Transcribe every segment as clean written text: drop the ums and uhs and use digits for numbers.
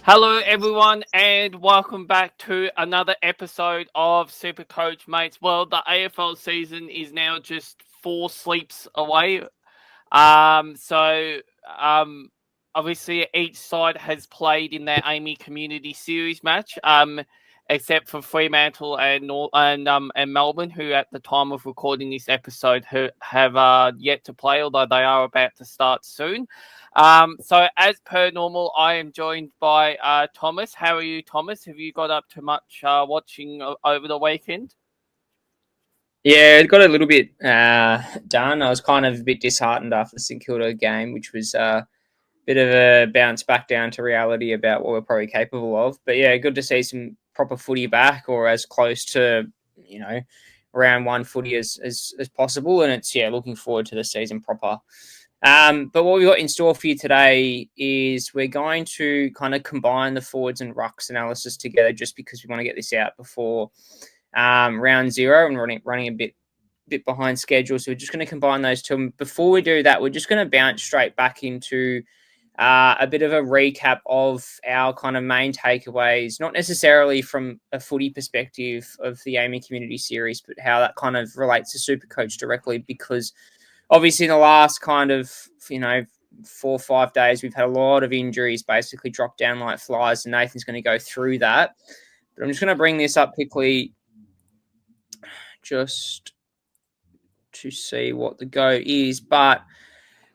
Hello, everyone, and welcome back to another episode of SuperCoach, mates. Well, the AFL season is now just 4 sleeps away. So um, Obviously each side has played in their Amy Community Series match. Except for Fremantle and Melbourne, who at the time of recording this episode have yet to play, although they are about to start soon. So as per normal, I am joined by Thomas. How are you, Thomas? Have you got up to much watching over the weekend? Yeah, it got a little bit done. I was kind of a bit disheartened after the St Kilda game, which was a bit of a bounce back down to reality about what we're probably capable of. But yeah, good to see some proper footy back, or as close to you know round one footy as possible. And it's looking forward to the season proper. But what we've got in store for you today is we're going to kind of combine the forwards and rucks analysis together, just because we want to get this out before round zero and running a bit behind schedule. So we're just going to combine those two. And before we do that, we're just going to bounce straight back into a bit of a recap of our kind of main takeaways, not necessarily from a footy perspective of the Amy Community Series, but how that kind of relates to Supercoach directly. Because obviously, in the last kind of 4 or 5 days, we've had a lot of injuries basically drop down like flies, and Nathan's going to go through that. But I'm just going to bring this up quickly just to see what the go is. But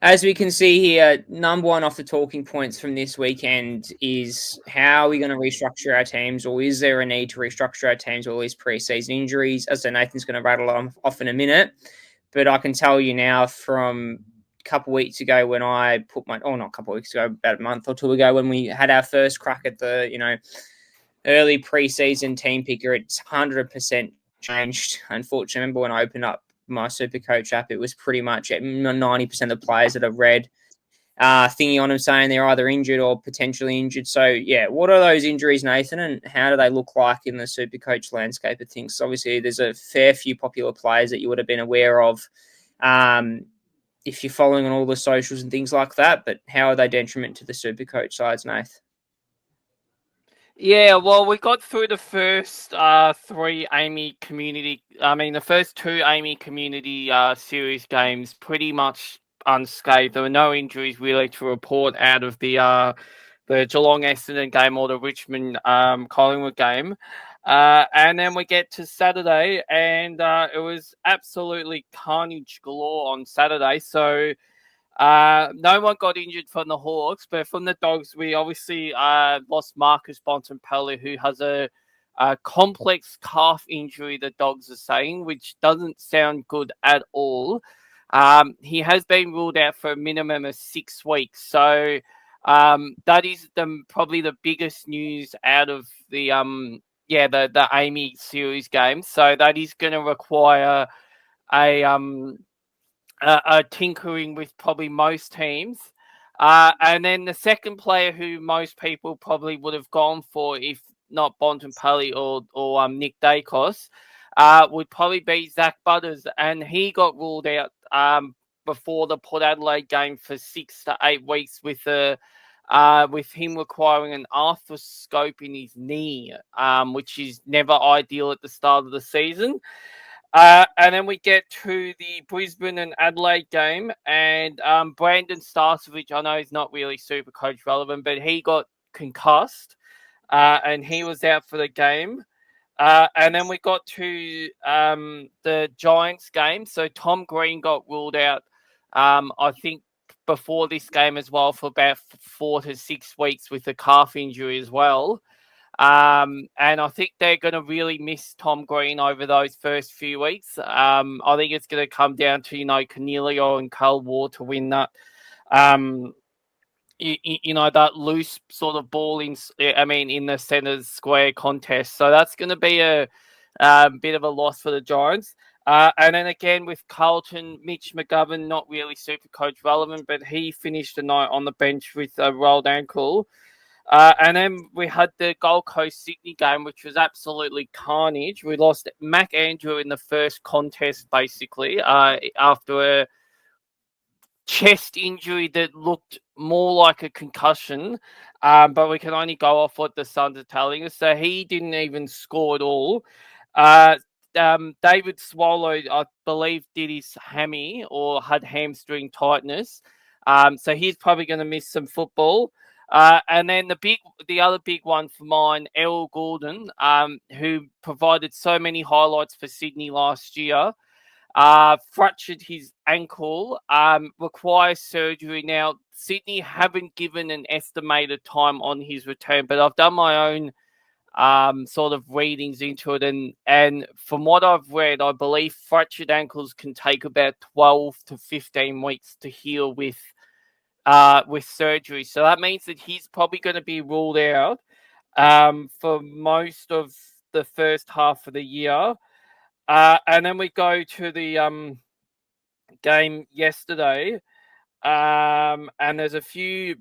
as we can see here, number one off the talking points from this weekend is how are we going to restructure our teams, or is there a need to restructure our teams with all these preseason injuries? As I say, Nathan's going to rattle off in a minute, but I can tell you now from a couple of weeks ago when I put not a couple of weeks ago, about a month or two ago, when we had our first crack at the, early preseason team picker, it's 100% changed. Unfortunately, I remember when I opened up my SuperCoach app, it was pretty much 90% of the players that I've read thingy on them saying they're either injured or potentially injured. So, yeah, what are those injuries, Nathan, and how do they look like in the SuperCoach landscape of things? So obviously, there's a fair few popular players that you would have been aware of if you're following on all the socials and things like that, but how are they detriment to the SuperCoach sides, Nath? Yeah, well, we got through the first three Amy Community. I mean, the first two Amy Community Series games pretty much unscathed. There were no injuries really to report out of the Geelong Essendon game or the Richmond Collingwood game. And then we get to Saturday, and it was absolutely carnage galore on Saturday. So no one got injured from the Hawks, but from the Dogs, we obviously lost Marcus Bontempelli, who has a complex calf injury, the Dogs are saying, which doesn't sound good at all. He has been ruled out for a minimum of 6 weeks. So that is probably the biggest news out of the Amy series game. So that is going to require a tinkering with probably most teams. And then the second player who most people probably would have gone for, if not Bontempelli or Nick Dacos, would probably be Zach Butters, and he got ruled out before the Port Adelaide game for 6 to 8 weeks with him requiring an arthroscope in his knee, which is never ideal at the start of the season. And then we get to the Brisbane and Adelaide game, and Brandon Starcevich, I know he's not really super coach relevant, but he got concussed, and he was out for the game. And then we got to the Giants game. So Tom Green got ruled out, I think, before this game as well for about 4 to 6 weeks with a calf injury as well. And I think they're going to really miss Tom Green over those first few weeks. I think it's going to come down to, Cornelio and Carl Ward to win that, that loose sort of ball in the centre's square contest. So that's going to be a bit of a loss for the Giants. And then again with Carlton, Mitch McGovern, not really super coach relevant, but he finished the night on the bench with a rolled ankle. And then we had the Gold Coast Sydney game, which was absolutely carnage. We lost Mac Andrew in the first contest, basically, after chest injury that looked more like a concussion, but we can only go off what the Suns are telling us. So he didn't even score at all. David Swallow, I believe, did his hammy or had hamstring tightness. So he's probably going to miss some football. And then the other big one for mine, Errol Gordon, who provided so many highlights for Sydney last year. Fractured his ankle, requires surgery. Now, Sydney haven't given an estimated time on his return, but I've done my own sort of readings into it. And from what I've read, I believe fractured ankles can take about 12 to 15 weeks to heal with surgery. So that means that he's probably going to be ruled out for most of the first half of the year. And then we go to the game yesterday, and there's a few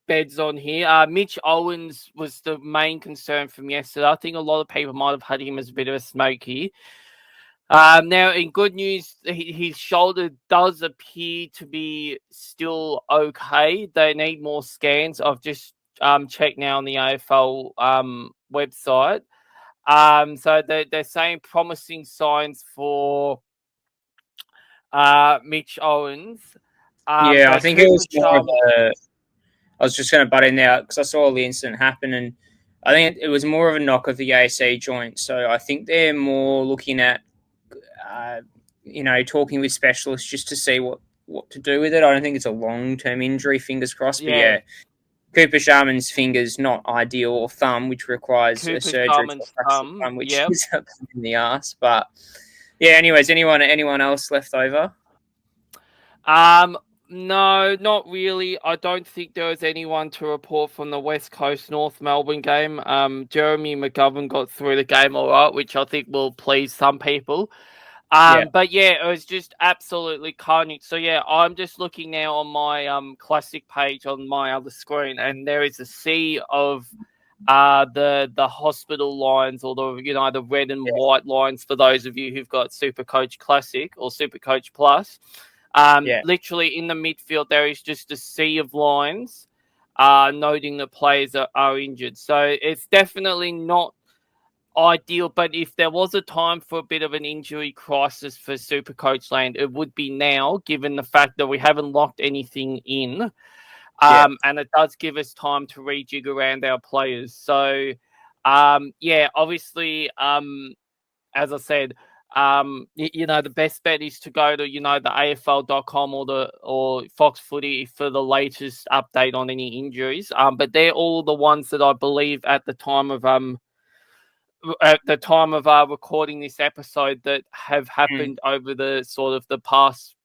beds on here. Mitch Owens was the main concern from yesterday. I think a lot of people might have had him as a bit of a smoky. Now, in good news, his shoulder does appear to be still okay. They need more scans. I've just checked now on the AFL website. So they're saying promising signs for Mitch Owens. Yeah, I think it was more of Sharman, a. I was just going to butt in there because I saw the incident happen, and I think it was more of a knock of the AC joint. So I think they're more looking at, talking with specialists just to see what to do with it. I don't think it's a long-term injury, fingers crossed. But yeah, yeah, Cooper Sharman's fingers not ideal, or thumb, which requires a Cooper surgery for a Sharman's fractured thumb. thumb, which Yep. is a pain in the ass. But yeah, anyways, anyone else left over? No, not really. I don't think there was anyone to report from the West Coast North Melbourne game. Jeremy McGovern got through the game all right, which I think will please some people. Yeah, But yeah, it was just absolutely carnage. So yeah, I'm just looking now on my classic page on my other screen, and there is a sea of the hospital lines, or the red and white lines for those of you who've got SuperCoach Classic or SuperCoach Plus. yeah, Literally in the midfield there is just a sea of lines noting that players are injured. So it's definitely not ideal, but if there was a time for a bit of an injury crisis for SuperCoach Land, it would be now, given the fact that we haven't locked anything in. yeah, And it does give us time to rejig around our players. So, yeah, obviously, as I said, the best bet is to go to, the AFL.com or Fox Footy for the latest update on any injuries. But they're all the ones that I believe at the time of recording this episode that have happened over the sort of the past,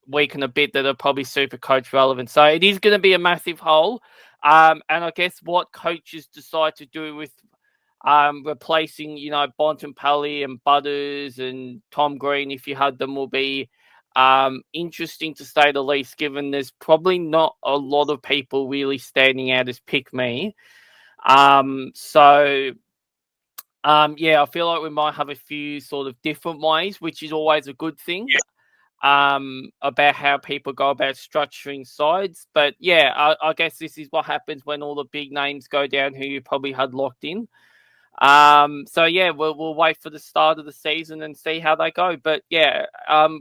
week and a bit that are probably super coach relevant. So it is going to be a massive hole. And I guess what coaches decide to do with replacing, Bontempelli and Butters and Tom Green, if you had them, will be interesting to say the least, given there's probably not a lot of people really standing out as pick me. Yeah, I feel like we might have a few sort of different ways, which is always a good thing, about how people go about structuring sides. But yeah, I guess this is what happens when all the big names go down who you probably had locked in. So yeah, we'll wait for the start of the season and see how they go. But yeah,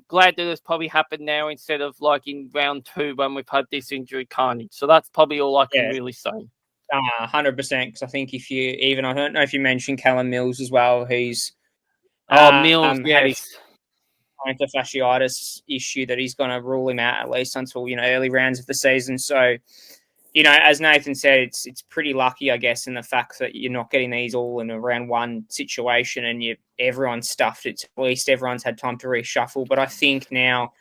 glad that it's probably happened now instead of like in round 2 when we've had this injury carnage. So that's probably all I can yeah. really say. 100%. Because I think I don't know if you mentioned Callum Mills as well. He's Oh, Mills, had his yes. plantar fasciitis issue that he's going to rule him out at least until early rounds of the season. So as Nathan said, it's pretty lucky, I guess, in the fact that you're not getting these all in a round 1 situation, and everyone's stuffed. It's at least everyone's had time to reshuffle. But I think now,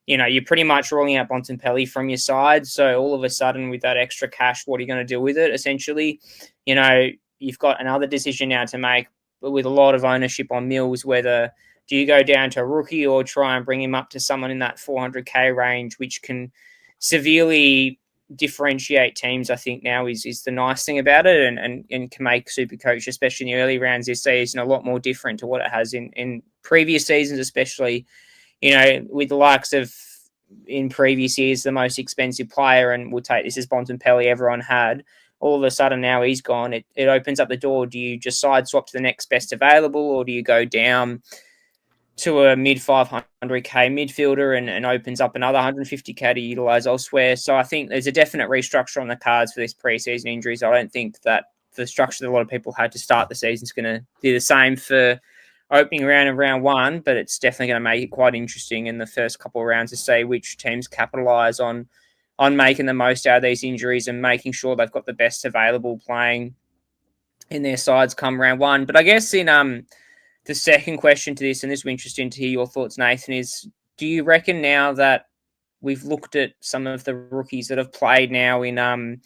you're pretty much ruling out Bontempelli from your side. So all of a sudden, with that extra cash, what are you going to do with it? Essentially, you've got another decision now to make, but with a lot of ownership on Mills, whether do you go down to a rookie or try and bring him up to someone in that 400k range, which can severely differentiate teams. I think now is the nice thing about it, and can make SuperCoach, especially in the early rounds this season, a lot more different to what it has in previous seasons, especially with the likes of in previous years, the most expensive player, and we'll take this as Bontempelli everyone had, all of a sudden now he's gone. It opens up the door. Do you just side swap to the next best available, or do you go down to a mid 500k midfielder and opens up another 150k to utilise elsewhere? So I think there's a definite restructure on the cards for this preseason injuries. I don't think that the structure that a lot of people had to start the season is going to be the same for opening round and round one, but it's definitely going to make it quite interesting in the first couple of rounds to see which teams capitalise on making the most out of these injuries and making sure they've got the best available playing in their sides come round one. But I guess in the second question to this, and this will be interesting to hear your thoughts, Nathan, is do you reckon now that we've looked at some of the rookies that have played now in the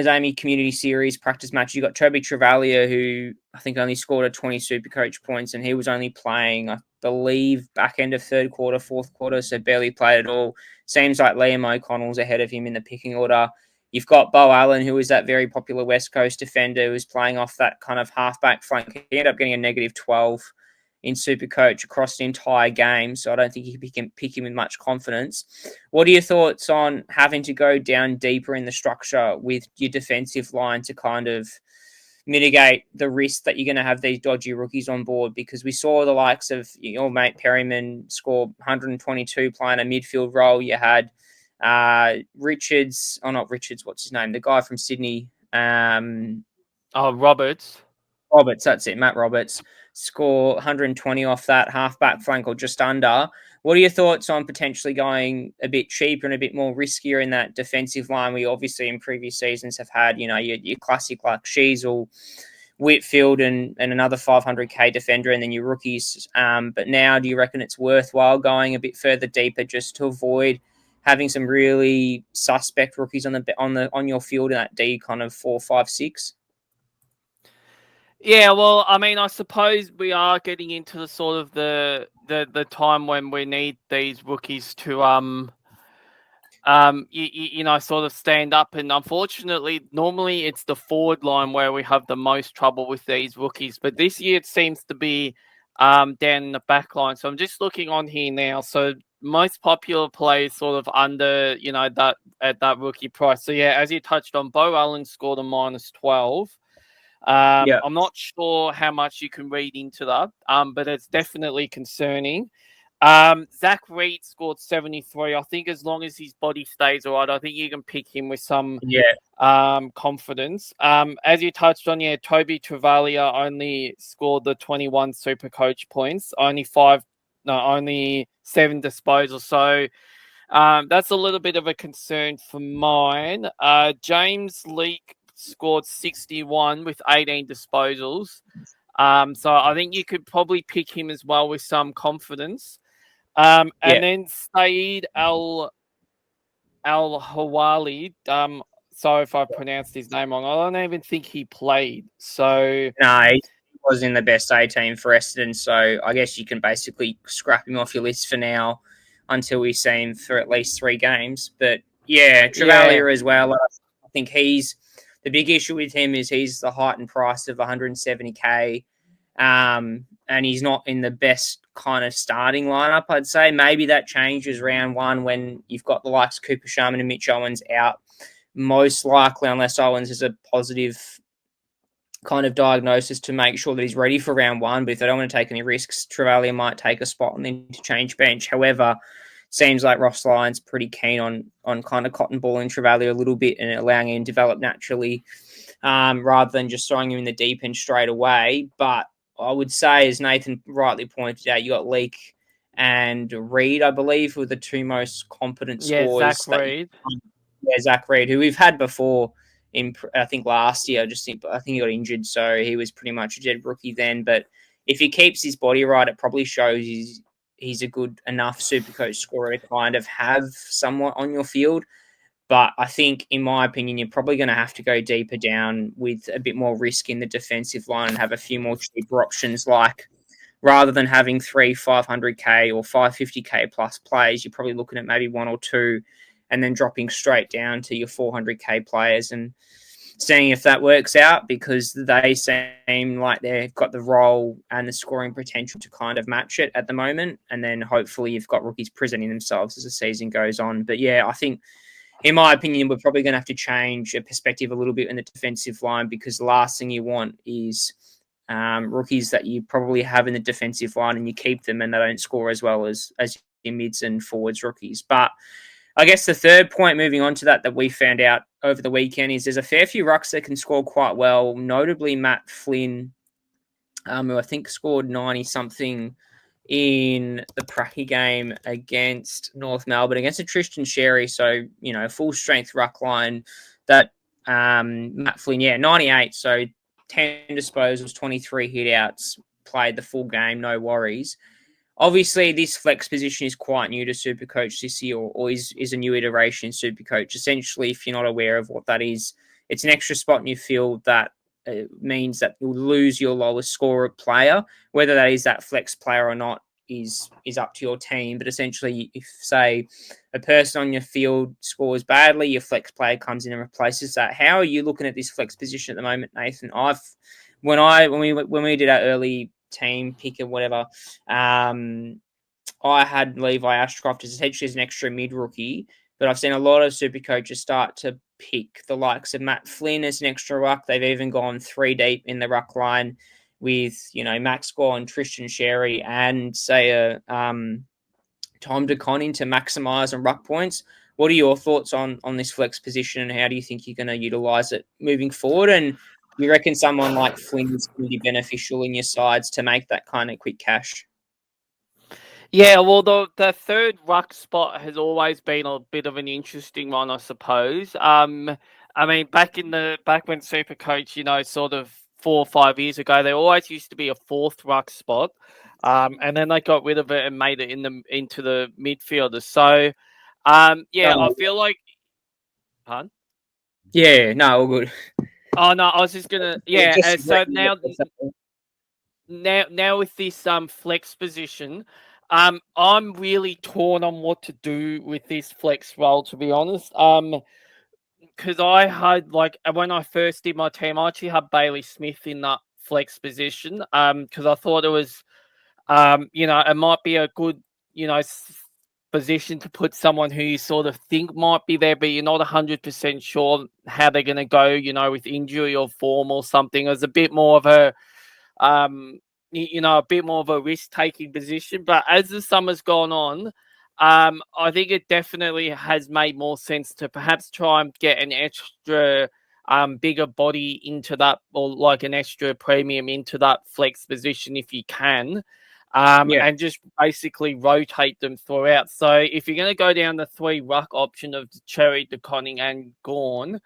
Amy Community Series practice match, you got Toby Travalia, who I think only scored a 20 SuperCoach points, and he was only playing, I believe, back end of third quarter, fourth quarter, so barely played at all. Seems like Liam O'Connell's ahead of him in the picking order. You've got Bo Allen, who is that very popular West Coast defender who's playing off that kind of halfback flank. He ended up getting a negative 12 in SuperCoach across the entire game, so I don't think you can pick him with much confidence. What are your thoughts on having to go down deeper in the structure with your defensive line to kind of mitigate the risk that you're going to have these dodgy rookies on board? Because we saw the likes of your mate Perryman score 122 playing a midfield role. You had Richards, what's his name? The guy from Sydney. Roberts, that's it, Matt Roberts, score 120 off that halfback flank or just under. What are your thoughts on potentially going a bit cheaper and a bit more riskier in that defensive line? We obviously in previous seasons have had, your classic like Sheasel, Whitfield and another 500k defender and then your rookies. But now do you reckon it's worthwhile going a bit further deeper just to avoid having some really suspect rookies on your field in that D kind of 4, 5, 6? Yeah, well, I mean, I suppose we are getting into the sort of the time when we need these rookies to sort of stand up. And unfortunately, normally it's the forward line where we have the most trouble with these rookies. But this year it seems to be down in the back line. So I'm just looking on here now. So most popular players sort of under, that at that rookie price. So yeah, as you touched on, Bo Allen scored a -12. I'm not sure how much you can read into that, but it's definitely concerning. Zach Reed scored 73. I think as long as his body stays all right, I think you can pick him with some confidence. As you touched on, Toby Travalia only scored the 21 SuperCoach points, only 7 disposals. So that's a little bit of a concern for mine. James Leake scored 61 with 18 disposals. So I think you could probably pick him as well with some confidence. And then Saeed Al-Hawali, sorry if I pronounced his name wrong. I don't even think he played. So no, he was in the best 18 for Essendon, so I guess you can basically scrap him off your list for now until we see him for at least 3 games. But Travalia as well. I think the big issue with him is he's the heightened price of 170k, and he's not in the best kind of starting lineup, I'd say. Maybe that changes round one when you've got the likes of Cooper Sharman and Mitch Owens out. Most likely, unless Owens is a positive kind of diagnosis to make sure that he's ready for round one. But if they don't want to take any risks, Travalia might take a spot on the interchange bench. However, seems like Ross Lyon's pretty keen on kind of cotton balling Travalia a little bit and allowing him to develop naturally, rather than just throwing him in the deep end straight away. But I would say, as Nathan rightly pointed out, you got Leake and Reed, I believe, were the 2 most competent scorers. Zach Reed. Zach Reed, who we've had before I think last year. I think he got injured, so he was pretty much a dead rookie then. But if he keeps his body right, it probably shows he's a good enough SuperCoach scorer to kind of have somewhat on your field. But I think, in my opinion, you're probably going to have to go deeper down with a bit more risk in the defensive line and have a few more cheaper options. Like, rather than having 3 500k or 550k plus plays, you're probably looking at maybe 1 or 2 and then dropping straight down to your 400k players. And seeing if that works out, because they seem like they've got the role and the scoring potential to kind of match it at the moment. And then hopefully you've got rookies presenting themselves as the season goes on. But yeah, I think, in my opinion, we're probably going to have to change a perspective a little bit in the defensive line, because the last thing you want is rookies that you probably have in the defensive line and you keep them and they don't score as well as your mids and forwards rookies. But I guess the third point moving on to that we found out over the weekend is there's a fair few rucks that can score quite well, notably Matt Flynn, who I think scored 90-something in the Pracky game against North Melbourne, against a Tristan Sherry. So, full strength ruck line that Matt Flynn, 98. So 10 disposals, 23 hit-outs, played the full game, no worries. Obviously, this flex position is quite new to SuperCoach this year, or is a new iteration in SuperCoach. Essentially, if you're not aware of what that is, it's an extra spot in your field that means that you'll lose your lowest scorer player. Whether that is that flex player or not is up to your team. But essentially, if, say, a person on your field scores badly, your flex player comes in and replaces that. How are you looking at this flex position at the moment, Nathan? When we did our early team pick or whatever, I had Levi Ashcroft as essentially as an extra mid rookie, but I've seen a lot of super coaches start to pick the likes of Matt Flynn as an extra ruck. They've even gone 3 deep in the ruck line with, Max Gore and Tristan Sherry and say a Tom DeConning to maximise on ruck points. What are your thoughts on this flex position, and how do you think you're going to utilise it moving forward? And you reckon someone like Flynn is going to be beneficial in your sides to make that kind of quick cash? Yeah, well, the third ruck spot has always been a bit of an interesting one, I suppose. I mean, back when SuperCoach, sort of 4 or 5 years ago, there always used to be a fourth ruck spot, and then they got rid of it and made it into the midfielders. So, I feel like, pardon? Yeah, no, all good. Oh no, I was just gonna, so now with this flex position, I'm really torn on what to do with this flex role, to be honest. Because I had, like, when I first did my team, I actually had Bailey Smith in that flex position. Because I thought it was, it might be a good, position to put someone who you sort of think might be there, but you're not 100% sure how they're going to go, with injury or form or something. It was a bit more of a, a bit more of a risk-taking position. But as the summer's gone on, I think it definitely has made more sense to perhaps try and get an extra bigger body into that, or like an extra premium into that flex position if you can. And just basically rotate them throughout. So if you're going to go down the 3 ruck option of Cherry, DeConning, and Gawn,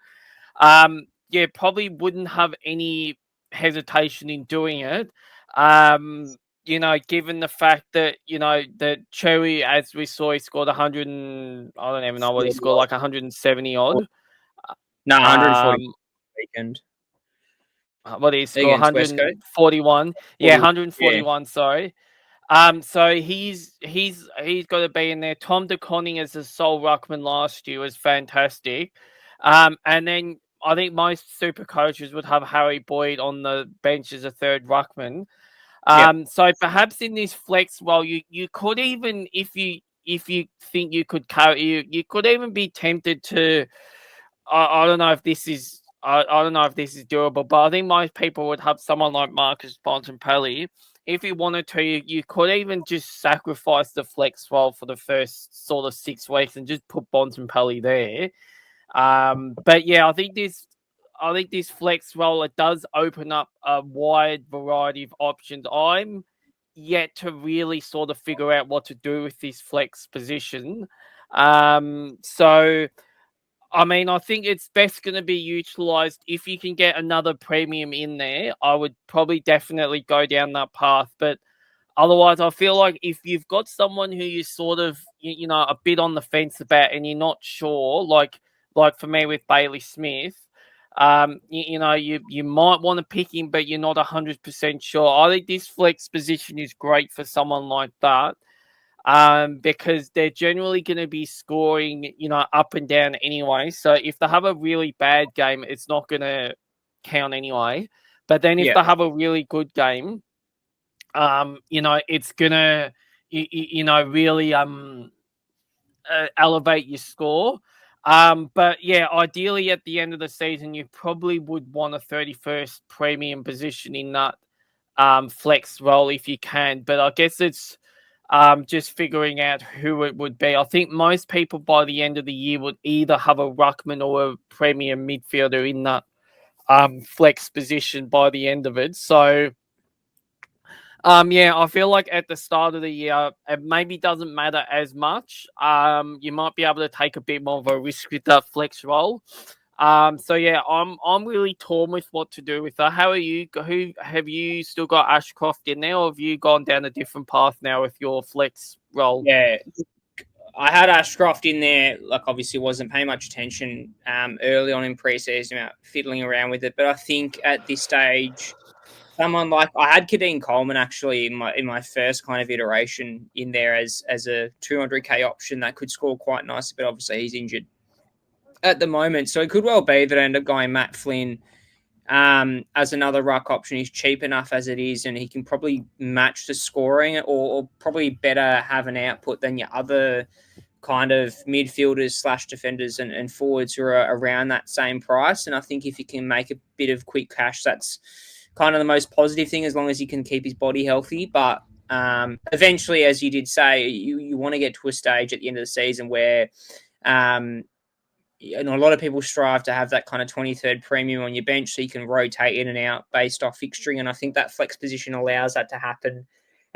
probably wouldn't have any hesitation in doing it. Given the fact that, that Cherry, as we saw, he scored 100 and, I don't even know what he scored, like 170 odd. No, 140 weekend. What did he score? 141. Yeah, 141, sorry. So he's got to be in there. Tom DeConning as the sole ruckman last year was fantastic. And then I think most super coaches would have Harry Boyd on the bench as a third ruckman. So perhaps in this flex role, you could even, if you think you could carry, you could even be tempted to. I don't know if this is. I don't know if this is doable, but I think most people would have someone like Marcus Bontempelli. If you wanted to, you could even just sacrifice the flex role for the first sort of 6 weeks and just put Bontempelli there. But yeah, I think this flex role, it does open up a wide variety of options. I'm yet to really sort of figure out what to do with this flex position. So I mean, I think it's best going to be utilized if you can get another premium in there. I would probably definitely go down that path. But otherwise, I feel like if you've got someone who you sort of, a bit on the fence about and you're not sure, like for me with Bailey Smith, you might want to pick him, but you're not 100% sure. I think this flex position is great for someone like that. because they're generally going to be scoring, up and down anyway. So if they have a really bad game, it's not going to count anyway. But then if they have a really good game, it's going to, really elevate your score. But yeah, ideally at the end of the season, you probably would want a 31st premium position in that flex role if you can. But I guess it's just figuring out who it would be. I think most people by the end of the year would either have a ruckman or a premium midfielder in that flex position by the end of it. So yeah, I feel like at the start of the year, it maybe doesn't matter as much. You might be able to take a bit more of a risk with that flex role. So yeah, I'm really torn with what to do with that. How are you? Who have you still got Ashcroft in there, or have you gone down a different path now with your flex role? Yeah, I had Ashcroft in there. Like, obviously, wasn't paying much attention early on in preseason, about fiddling around with it. But I think at this stage, someone like I had Kadeen Coleman actually in my first kind of iteration in there as a 200k option that could score quite nicely, but obviously he's injured at the moment, so it could well be that I end up going Matt Flynn as another ruck option. He's cheap enough as it is, and he can probably match the scoring or probably better have an output than your other kind of midfielders / defenders and forwards who are around that same price. And I think if you can make a bit of quick cash, that's kind of the most positive thing, as long as he can keep his body healthy. But eventually, as you did say, you want to get to a stage at the end of the season where a lot of people strive to have that kind of 23rd premium on your bench so you can rotate in and out based off fixturing. And I think that flex position allows that to happen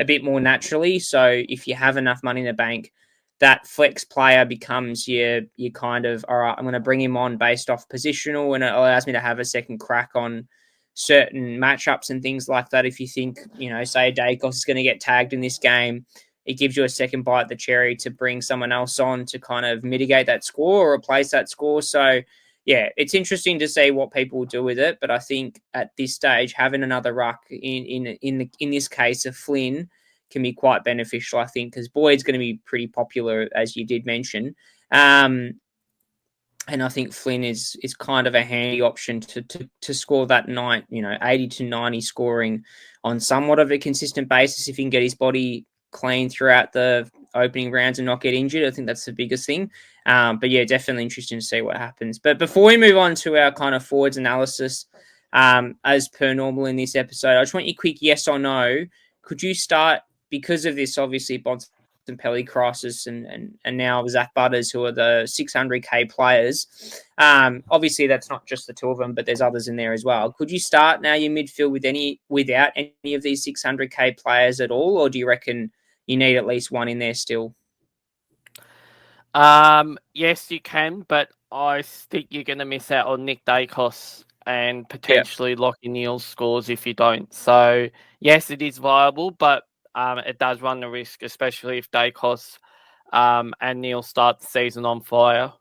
a bit more naturally. So if you have enough money in the bank, that flex player becomes your kind of, all right, I'm going to bring him on based off positional, and it allows me to have a second crack on certain matchups and things like that. If you think, say Dacos is going to get tagged in this game, it gives you a second bite at the cherry to bring someone else on to kind of mitigate that score or replace that score. So, yeah, it's interesting to see what people do with it. But I think at this stage, having another ruck in this case of Flynn can be quite beneficial, I think, because Boyd's going to be pretty popular, as you did mention. And I think Flynn is kind of a handy option to score that 80 to 90 scoring on somewhat of a consistent basis if he can get his body clean throughout the opening rounds and not get injured. I think that's the biggest thing. But yeah, definitely interesting to see what happens. But before we move on to our kind of forwards analysis, as per normal in this episode, I just want you quick yes or no. Could you start, because of this, obviously, Bontempelli crisis and now Zach Butters, who are the 600k players. Obviously, that's not just the two of them, but there's others in there as well. Could you start now your midfield without any of these 600k players at all, or do you reckon you need at least one in there still? Yes, you can, but I think you're going to miss out on Nick Dacos and potentially Lockie Neal's scores if you don't. So yes, it is viable, but it does run the risk, especially if Dacos and Neal start the season on fire.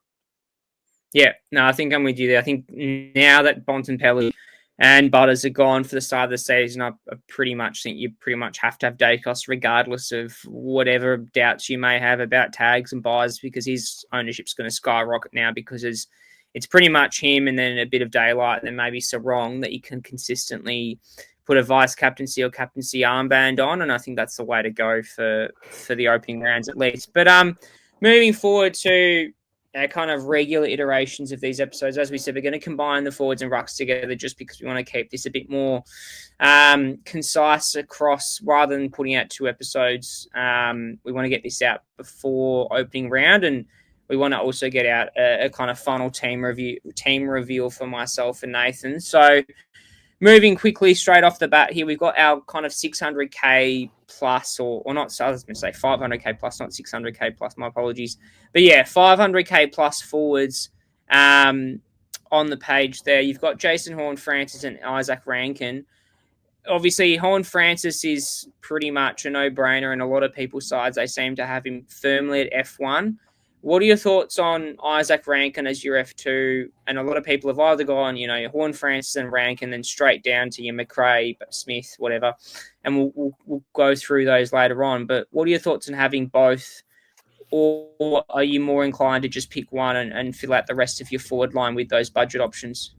Yeah, no, I think I'm with you there. I think now that Bontempelli and Butters are gone for the start of the season, I pretty much think you pretty much have to have Dacos regardless of whatever doubts you may have about tags and buys, because his ownership's going to skyrocket now because it's pretty much him and then a bit of daylight and then maybe Sarong that you can consistently put a vice captaincy or captaincy armband on, and I think that's the way to go for the opening rounds at least. But moving forward to our kind of regular iterations of these episodes, as we said, we're going to combine the forwards and rucks together just because we want to keep this a bit more concise across, rather than putting out two episodes. We want to get this out before opening round, and we want to also get out a kind of final team reveal for myself and Nathan. So moving quickly straight off the bat here, we've got our kind of 600k plus, or not, so I was going to say 500k plus, not 600k plus, my apologies. But yeah, 500k plus forwards on the page there. You've got Jason Horne-Francis and Isaac Rankin. Obviously, Horne-Francis is pretty much a no-brainer, and a lot of people's sides, they seem to have him firmly at F1. What are your thoughts on Isaac Rankin as your F2? And a lot of people have either gone, your Horn Francis and Rankin, then straight down to your McRae, Smith, whatever. And we'll go through those later on. But what are your thoughts on having both? Or are you more inclined to just pick one and fill out the rest of your forward line with those budget options?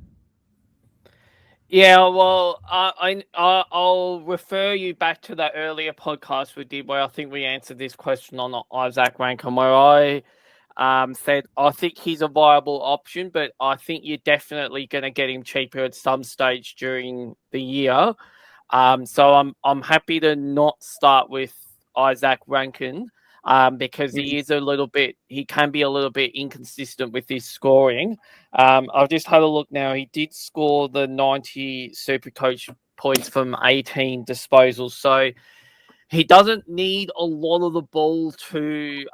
Yeah, well, I'll refer you back to that earlier podcast we did where I think we answered this question on Isaac Rankin, where I said I think he's a viable option, but I think you're definitely going to get him cheaper at some stage during the year. So I'm happy to not start with Isaac Rankin. Because he can be a little bit inconsistent with his scoring. I've just had a look now. He did score the 90 SuperCoach points from 18 disposals. So he doesn't need a lot of the ball to,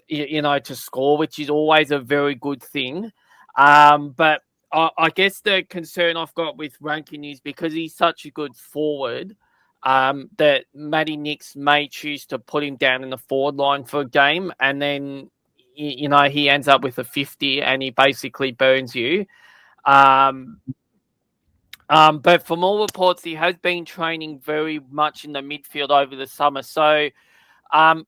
to score, which is always a very good thing. But I guess the concern I've got with Rankin is because he's such a good forward, that Matty Nicks may choose to put him down in the forward line for a game, and then he ends up with a 50 and he basically burns you. But from all reports, he has been training very much in the midfield over the summer. So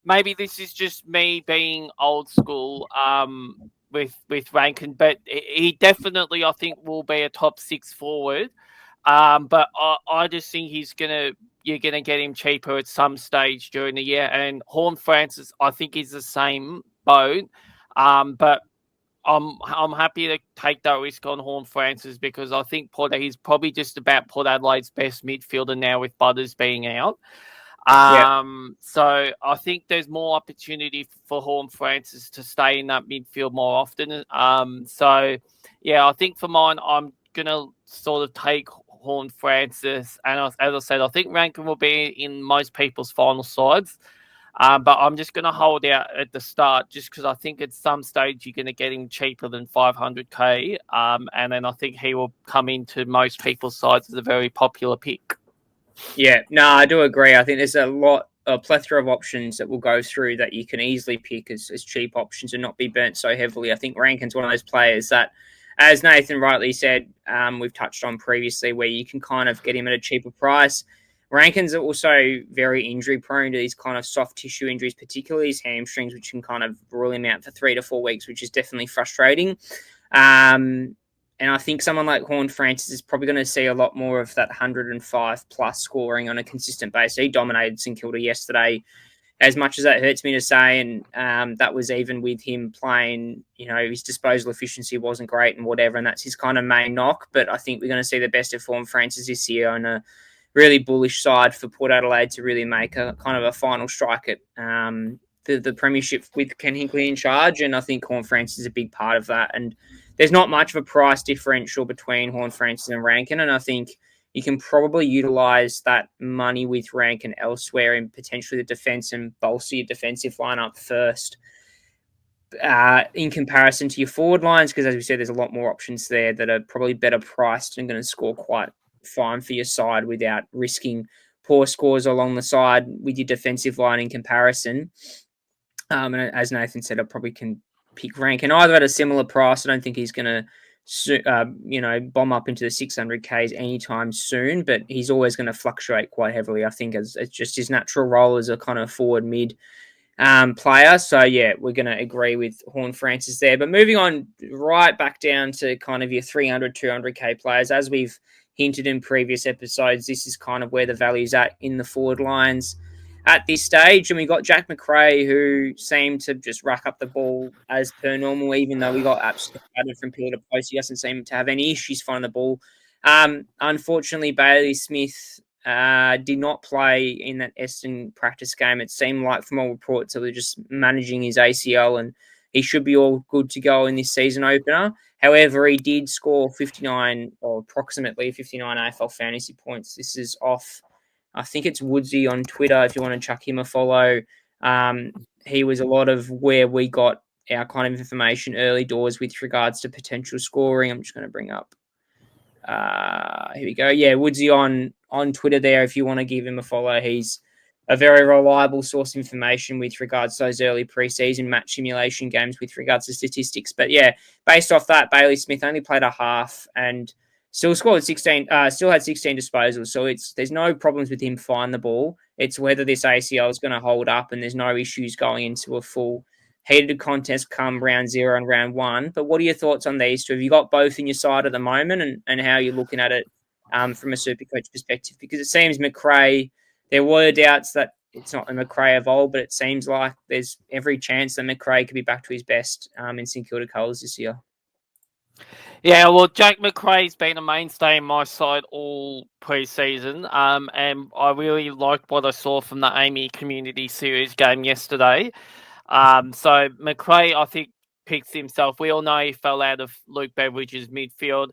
maybe this is just me being old school with Rankin, but he definitely, I think, will be a top 6 forward. But I just think you're gonna get him cheaper at some stage during the year. And Horn Francis, I think, is the same boat. But I'm happy to take that risk on Horn Francis because I think he's probably just about Port Adelaide's best midfielder now with Butters being out. So I think there's more opportunity for Horn Francis to stay in that midfield more often. So yeah, I think for mine, I'm gonna sort of take Horn Francis, and as I said, I think Rankin will be in most people's final sides. But I'm just going to hold out at the start just because I think at some stage you're going to get him cheaper than 500k. And then I think he will come into most people's sides as a very popular pick. Yeah, no, I do agree. I think there's a plethora of options that we'll go through that you can easily pick as cheap options and not be burnt so heavily. I think Rankin's one of those players that, as Nathan rightly said, we've touched on previously, where you can kind of get him at a cheaper price. Rankin's also very injury prone to these kind of soft tissue injuries, particularly his hamstrings, which can kind of rule him out for 3 to 4 weeks, which is definitely frustrating. And I think someone like Horn Francis is probably going to see a lot more of that 105 plus scoring on a consistent basis. He dominated St Kilda yesterday, as much as that hurts me to say. And that was even with him playing, his disposal efficiency wasn't great and whatever. And that's his kind of main knock. But I think we're going to see the best of Horn Francis this year on a really bullish side for Port Adelaide to really make a kind of a final strike at the premiership with Ken Hinkley in charge. And I think Horn Francis is a big part of that. And there's not much of a price differential between Horn Francis and Rankin. And I think you can probably utilise that money with Rankin elsewhere in potentially the defence and bolster your defensive lineup first in comparison to your forward lines. Because as we said, there's a lot more options there that are probably better priced and going to score quite fine for your side without risking poor scores along the side with your defensive line in comparison. And as Nathan said, I probably can pick Rankin either at a similar price. I don't think he's going to, bomb up into the 600Ks anytime soon, but he's always going to fluctuate quite heavily, I think, as just his natural role as a kind of forward mid player. So, yeah, we're going to agree with Horn Francis there. But moving on right back down to kind of your 300, 200K players, as we've hinted in previous episodes, this is kind of where the value's at in the forward lines at this stage. And we got Jack McRae, who seemed to just rack up the ball as per normal, even though we got absolutely battered from pillar to post. He doesn't seem to have any issues finding the ball. Unfortunately, Bailey Smith did not play in that Essendon practice game. It seemed like from all reports that they're just managing his ACL, and he should be all good to go in this season opener. However, he did score 59 or approximately 59 AFL fantasy points. This is off, I think it's Woodsy on Twitter if you want to chuck him a follow. He was a lot of where we got our kind of information early doors with regards to potential scoring. I'm just going to bring up. Here we go. Yeah, Woodsy on Twitter there if you want to give him a follow. He's a very reliable source of information with regards to those early preseason match simulation games with regards to statistics. But yeah, based off that, Bailey Smith only played a half and still scored 16. Still had 16 disposals. So there's no problems with him finding the ball. It's whether this ACL is going to hold up, and there's no issues going into a full heated contest come round 0 and round 1. But what are your thoughts on these two? Have you got both in your side at the moment, and how you're looking at it from a SuperCoach perspective? Because it seems McRae, there were doubts that it's not the McRae of old, but it seems like there's every chance that McRae could be back to his best in St Kilda colours this year. Yeah, well, Jack McRae's been a mainstay in my side all pre-season, and I really liked what I saw from the Amy Community Series game yesterday. So McRae, I think, picks himself. We all know he fell out of Luke Beveridge's midfield,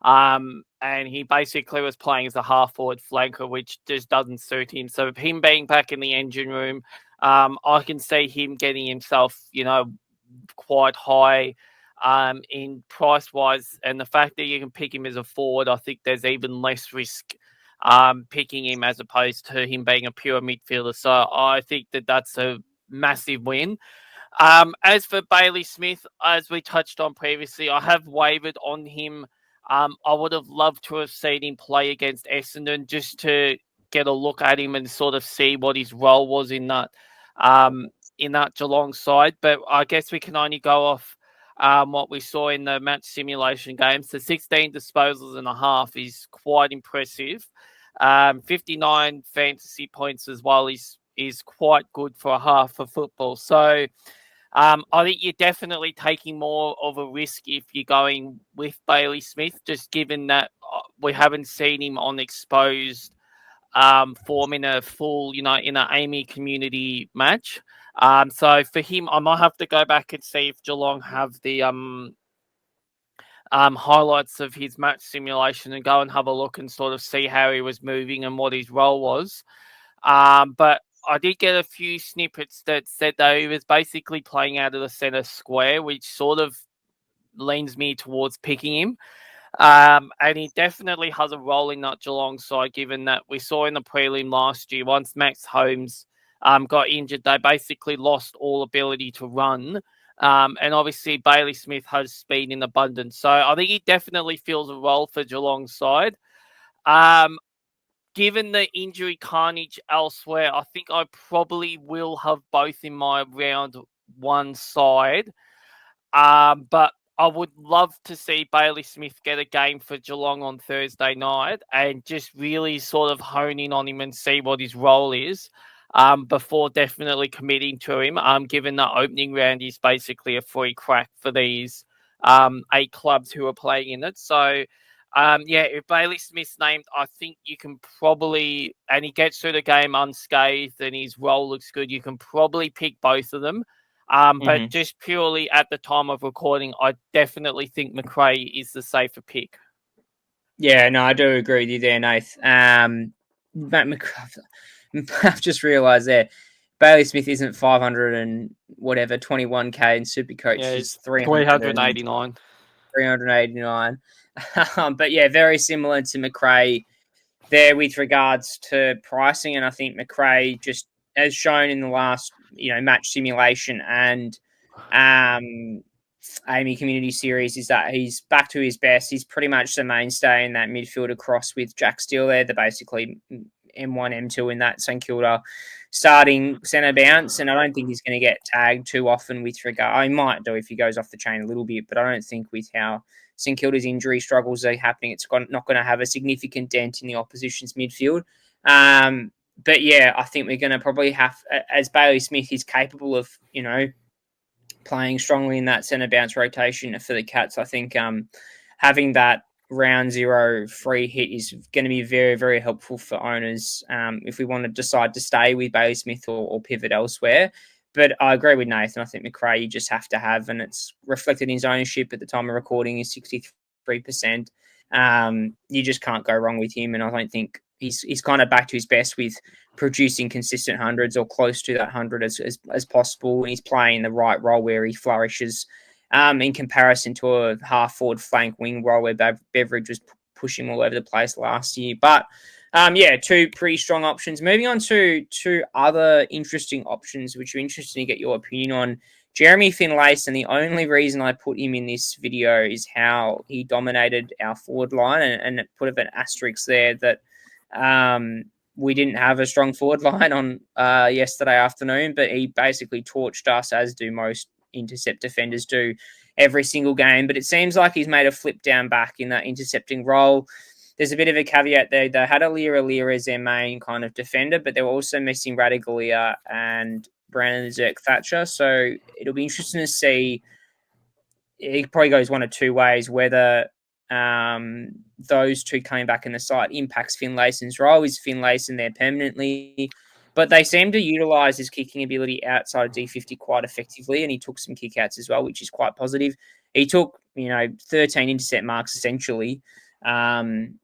and he basically was playing as a half-forward flanker, which just doesn't suit him. So him being back in the engine room, I can see him getting himself, quite high in price-wise. And the fact that you can pick him as a forward, I think there's even less risk picking him as opposed to him being a pure midfielder. So I think that that's a massive win. As for Bailey Smith, as we touched on previously, I have wavered on him. I would have loved to have seen him play against Essendon just to get a look at him and sort of see what his role was in that Geelong side. But I guess we can only go off what we saw in the match simulation games. So 16 disposals and a half is quite impressive. 59 fantasy points as well is quite good for a half of football. So I think you're definitely taking more of a risk if you're going with Bailey Smith, just given that we haven't seen him on exposed form in a full, in an Amy Community match. So for him, I might have to go back and see if Geelong have the highlights of his match simulation and go and have a look and sort of see how he was moving and what his role was. But I did get a few snippets that said that he was basically playing out of the centre square, which sort of leans me towards picking him. And he definitely has a role in that Geelong side, given that we saw in the prelim last year, once Max Holmes got injured, they basically lost all ability to run. And obviously Bailey Smith has speed in abundance. So I think he definitely fills a role for Geelong's side. Given the injury carnage elsewhere, I think I probably will have both in my round 1 side. But I would love to see Bailey Smith get a game for Geelong on Thursday night and just really sort of hone in on him and see what his role is before definitely committing to him, given the opening round is basically a free crack for these 8 clubs who are playing in it. So, if Bailey Smith's named, I think you can probably, and he gets through the game unscathed and his role looks good, you can probably pick both of them. But just purely at the time of recording, I definitely think McRae is the safer pick. Yeah, no, I do agree with you there, Nath. Matt McRae, I've just realised there, Bailey Smith isn't 500 and whatever, 21k in SuperCoach. Yeah, is 389. 389. But yeah, very similar to McRae there with regards to pricing. And I think McRae, just as shown in the last, match simulation and Amy Community Series, is that he's back to his best. He's pretty much the mainstay in that midfield across with Jack Steele there. They're basically M1, M2 in that St Kilda starting centre bounce, and I don't think he's going to get tagged too often with regard. He might do if he goes off the chain a little bit, but I don't think with how St Kilda's injury struggles are happening, it's not going to have a significant dent in the opposition's midfield. But yeah, I think we're going to probably have, as Bailey Smith is capable of, playing strongly in that centre bounce rotation for the Cats. I think having that round 0 free hit is going to be very, very helpful for owners if we want to decide to stay with Bailey Smith or pivot elsewhere. But I agree with Nathan. I think McRae you just have to have, and it's reflected in his ownership at the time of recording is 63%. You just can't go wrong with him, and I don't think he's kind of back to his best with producing consistent hundreds or close to that 100 as possible. And he's playing the right role where he flourishes in comparison to a half forward flank wing role where Beveridge was pushing all over the place last year. But Yeah, two pretty strong options. Moving on to two other interesting options, which are interesting to get your opinion on. Jeremy Finlayson, and the only reason I put him in this video is how he dominated our forward line, and put an asterisk there that we didn't have a strong forward line on yesterday afternoon, but he basically torched us, as do most intercept defenders do every single game. But it seems like he's made a flip down back in that intercepting role. There's a bit of a caveat there. They had Alira as their main kind of defender, but they were also missing Radigalia and Brandon Zerk Thatcher. So it'll be interesting to see. It probably goes one of two ways, whether those two coming back in the side impacts Finlayson's role. Is Finlayson there permanently? But they seem to utilise his kicking ability outside of D50 quite effectively, and he took some kickouts as well, which is quite positive. He took, 13 intercept marks essentially, and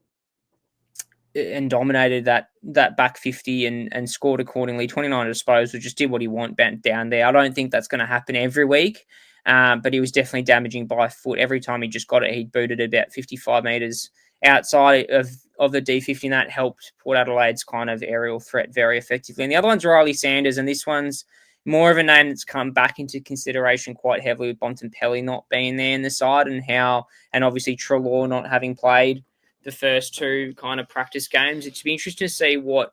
dominated that back 50 and scored accordingly. 29 disposals, just did what he wanted down there. I don't think that's going to happen every week, but he was definitely damaging by foot. Every time he just got it, he booted about 55 metres outside of the D50, and that helped Port Adelaide's kind of aerial threat very effectively. And the other one's Riley Sanders, and this one's more of a name that's come back into consideration quite heavily with Bontempelli not being there in the side, and obviously Treloar not having played the first two kind of practice games. It'd be interesting to see what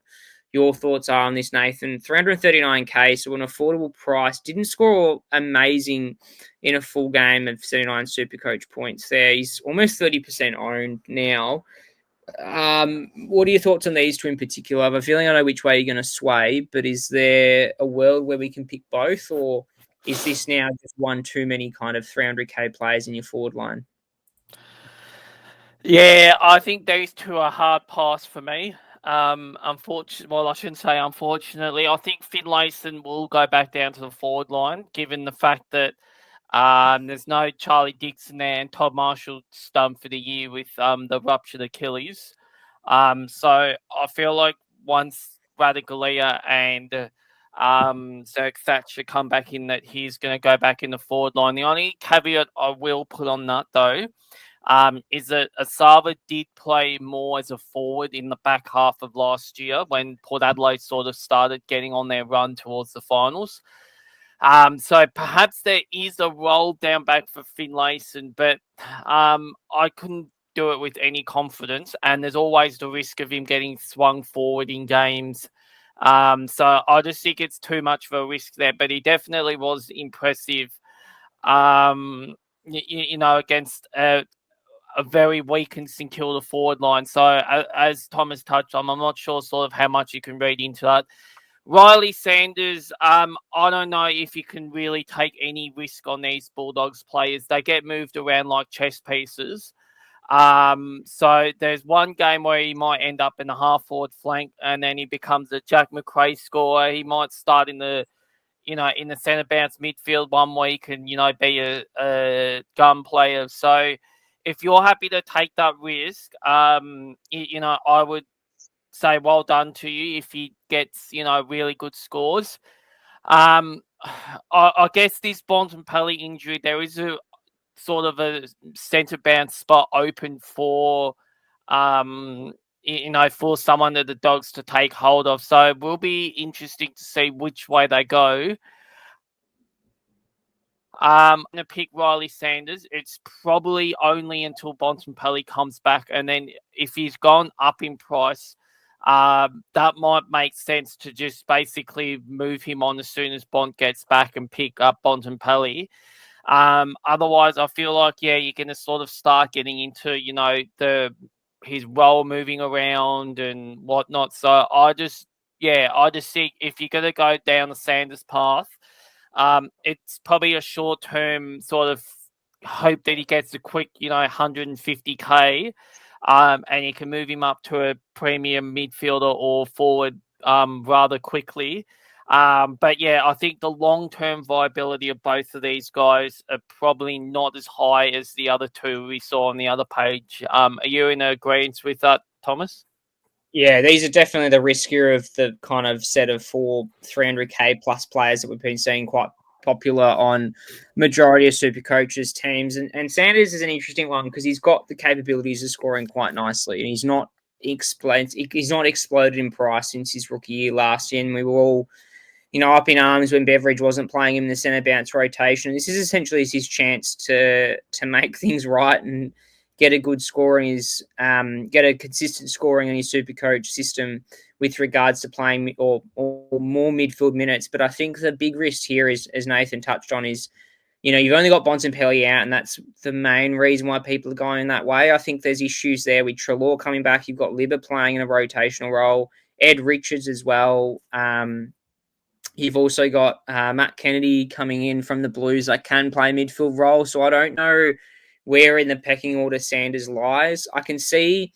your thoughts are on this, Nathan. 339k, so an affordable price. Didn't score amazing in a full game of 79 SuperCoach points there. He's almost 30% owned now. What are your thoughts on these two in particular? I have a feeling I know which way you're going to sway, but is there a world where we can pick both, or is this now just one too many kind of 300k players in your forward line? Yeah, I think these two are hard pass for me. Unfortunately, well, I shouldn't say unfortunately. I think Finlayson will go back down to the forward line, given the fact that there's no Charlie Dixon there, and Todd Marshall stumped for the year with the ruptured Achilles. So I feel like once Radigalia and Zerk Thatcher come back in, that he's going to go back in the forward line. The only caveat I will put on that, though, is that Asava did play more as a forward in the back half of last year when Port Adelaide sort of started getting on their run towards the finals. So perhaps there is a roll down back for Finlayson, but I couldn't do it with any confidence, and there's always the risk of him getting swung forward in games. So I just think it's too much of a risk there, but he definitely was impressive, against a very weakened St Kilda forward line. So as Thomas touched on, I'm not sure sort of how much you can read into that. Riley Sanders, I don't know if you can really take any risk on these Bulldogs players. They get moved around like chess pieces. So there's one game where he might end up in the half-forward flank, and then he becomes a Jack McRae scorer. He might start in the centre bounce midfield one week and, be a gun player. So if you're happy to take that risk, I would say well done to you if he gets, really good scores. I guess this Bontempelli injury, there is a sort of a centre bounce spot open for, for someone of the Dogs to take hold of. So it will be interesting to see which way they go. I'm going to pick Riley Sanders. It's probably only until Bontempelli comes back, and then if he's gone up in price, that might make sense to just basically move him on as soon as Bont gets back and pick up Bontempelli. Otherwise, I feel like, you're going to sort of start getting into, his role moving around and whatnot. So I just think if you're going to go down the Sanders path, it's probably a short-term sort of hope that he gets a quick, 150k, and you can move him up to a premium midfielder or forward rather quickly. But I think the long-term viability of both of these guys are probably not as high as the other two we saw on the other page. Are you in agreement with that, Thomas? Yeah, these are definitely the riskier of the kind of set of 4 300k plus players that we've been seeing quite popular on majority of SuperCoaches teams. And Sanders is an interesting one because he's got the capabilities of scoring quite nicely, and he's not exploded in price since his rookie year last year, and we were all, up in arms when Beveridge wasn't playing him in the centre bounce rotation. This is essentially his chance to make things right and get a good scoring, get a consistent scoring in his SuperCoach system with regards to playing or more midfield minutes. But I think the big risk here is, as Nathan touched on, is you've only got Bontempelli out, and that's the main reason why people are going that way. I think there's issues there with Treloar coming back. You've got Libba playing in a rotational role, Ed Richards as well. You've also got Matt Kennedy coming in from the Blues that can play midfield role. So I don't know where in the pecking order Sanders lies. I can see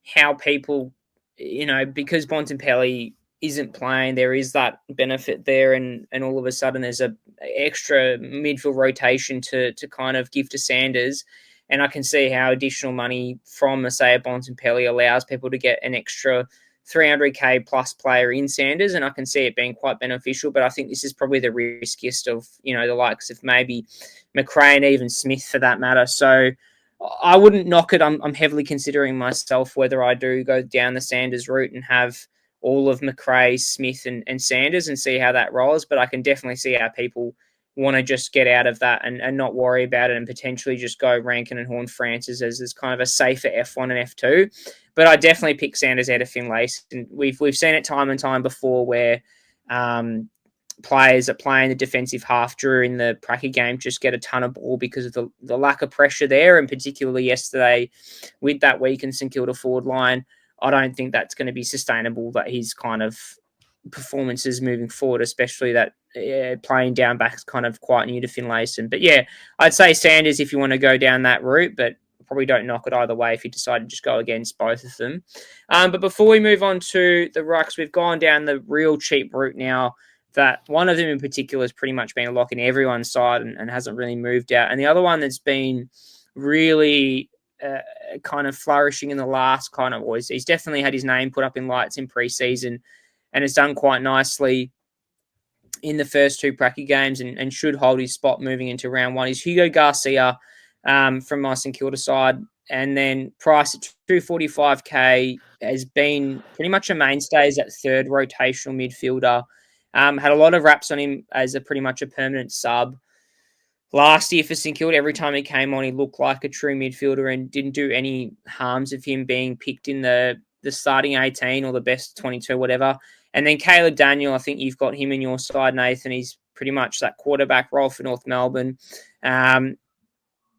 how people, because Bontempelli isn't playing, there is that benefit there, and all of a sudden there's a extra midfield rotation to kind of give to Sanders. And I can see how additional money from, say, a Bontempelli allows people to get an extra 300k plus player in Sanders, and I can see it being quite beneficial. But I think this is probably the riskiest of, the likes of maybe McRae and even Smith for that matter. So I wouldn't knock it. I'm heavily considering myself whether I do go down the Sanders route and have all of McRae, Smith and Sanders and see how that rolls. But I can definitely see how people want to just get out of that and not worry about it, and potentially just go Rankin and Horn-Francis as kind of a safer F1 and F2. But I definitely pick Sanders out of Finlayson. And we've seen it time and time before where players that play in the defensive half during the Pracky game just get a ton of ball because of the lack of pressure there, and particularly yesterday with that weakened St Kilda forward line. I don't think that's going to be sustainable, that his kind of performances moving forward, especially that playing down back is kind of quite new to Finlayson. But yeah, I'd say Sanders if you want to go down that route, but probably don't knock it either way if you decide to just go against both of them. But before we move on to the Rucks, we've gone down the real cheap route now, that one of them in particular has pretty much been a lock in everyone's side and hasn't really moved out. And the other one that's been really kind of flourishing in the last kind of was, he's definitely had his name put up in lights in pre-season and has done quite nicely in the first two Pracky games and should hold his spot moving into round one, is Hugo Garcia from my St Kilda side. And then price at 245k has been pretty much a mainstay as that third rotational midfielder. Had a lot of raps on him as pretty much a permanent sub. Last year for St Kilda, every time he came on, he looked like a true midfielder and didn't do any harms of him being picked in the starting 18 or the best 22, whatever. And then Caleb Daniel, I think you've got him in your side, Nathan. He's pretty much that quarterback role for North Melbourne.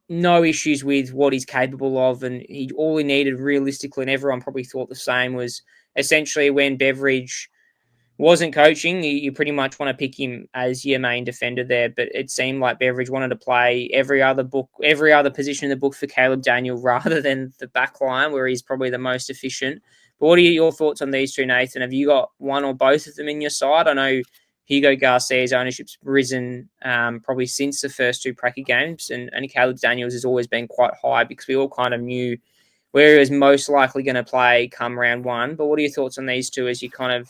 No issues with what he's capable of. And all he needed realistically, and everyone probably thought the same, was essentially when Beveridge wasn't coaching, you pretty much want to pick him as your main defender there. But it seemed like Beveridge wanted to play every other position in the book for Caleb Daniel rather than the back line, where he's probably the most efficient. But what are your thoughts on these two, Nathan? Have you got one or both of them in your side? I know Hugo Garcia's ownership's risen probably since the first two Pracky games, and Caleb Daniels has always been quite high because we all kind of knew where he was most likely going to play come round one. But what are your thoughts on these two as you kind of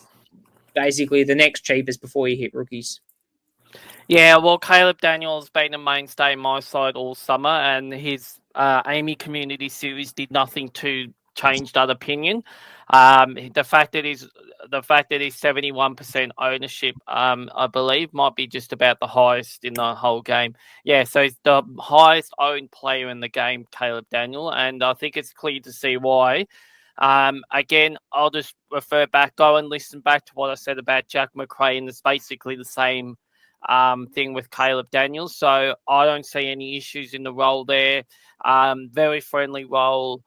basically the next cheapest before you hit rookies? Yeah, well, Caleb Daniel's been a mainstay in my side all summer, and his Amy Community Series did nothing to change that opinion. The fact that he's 71% ownership, I believe, might be just about the highest in the whole game. Yeah, so he's the highest owned player in the game, Caleb Daniel, and I think it's clear to see why. Again, I'll just go and listen back to what I said about Jack McRae, and it's basically the same thing with Caleb Daniels. So I don't see any issues in the role there. Very friendly role.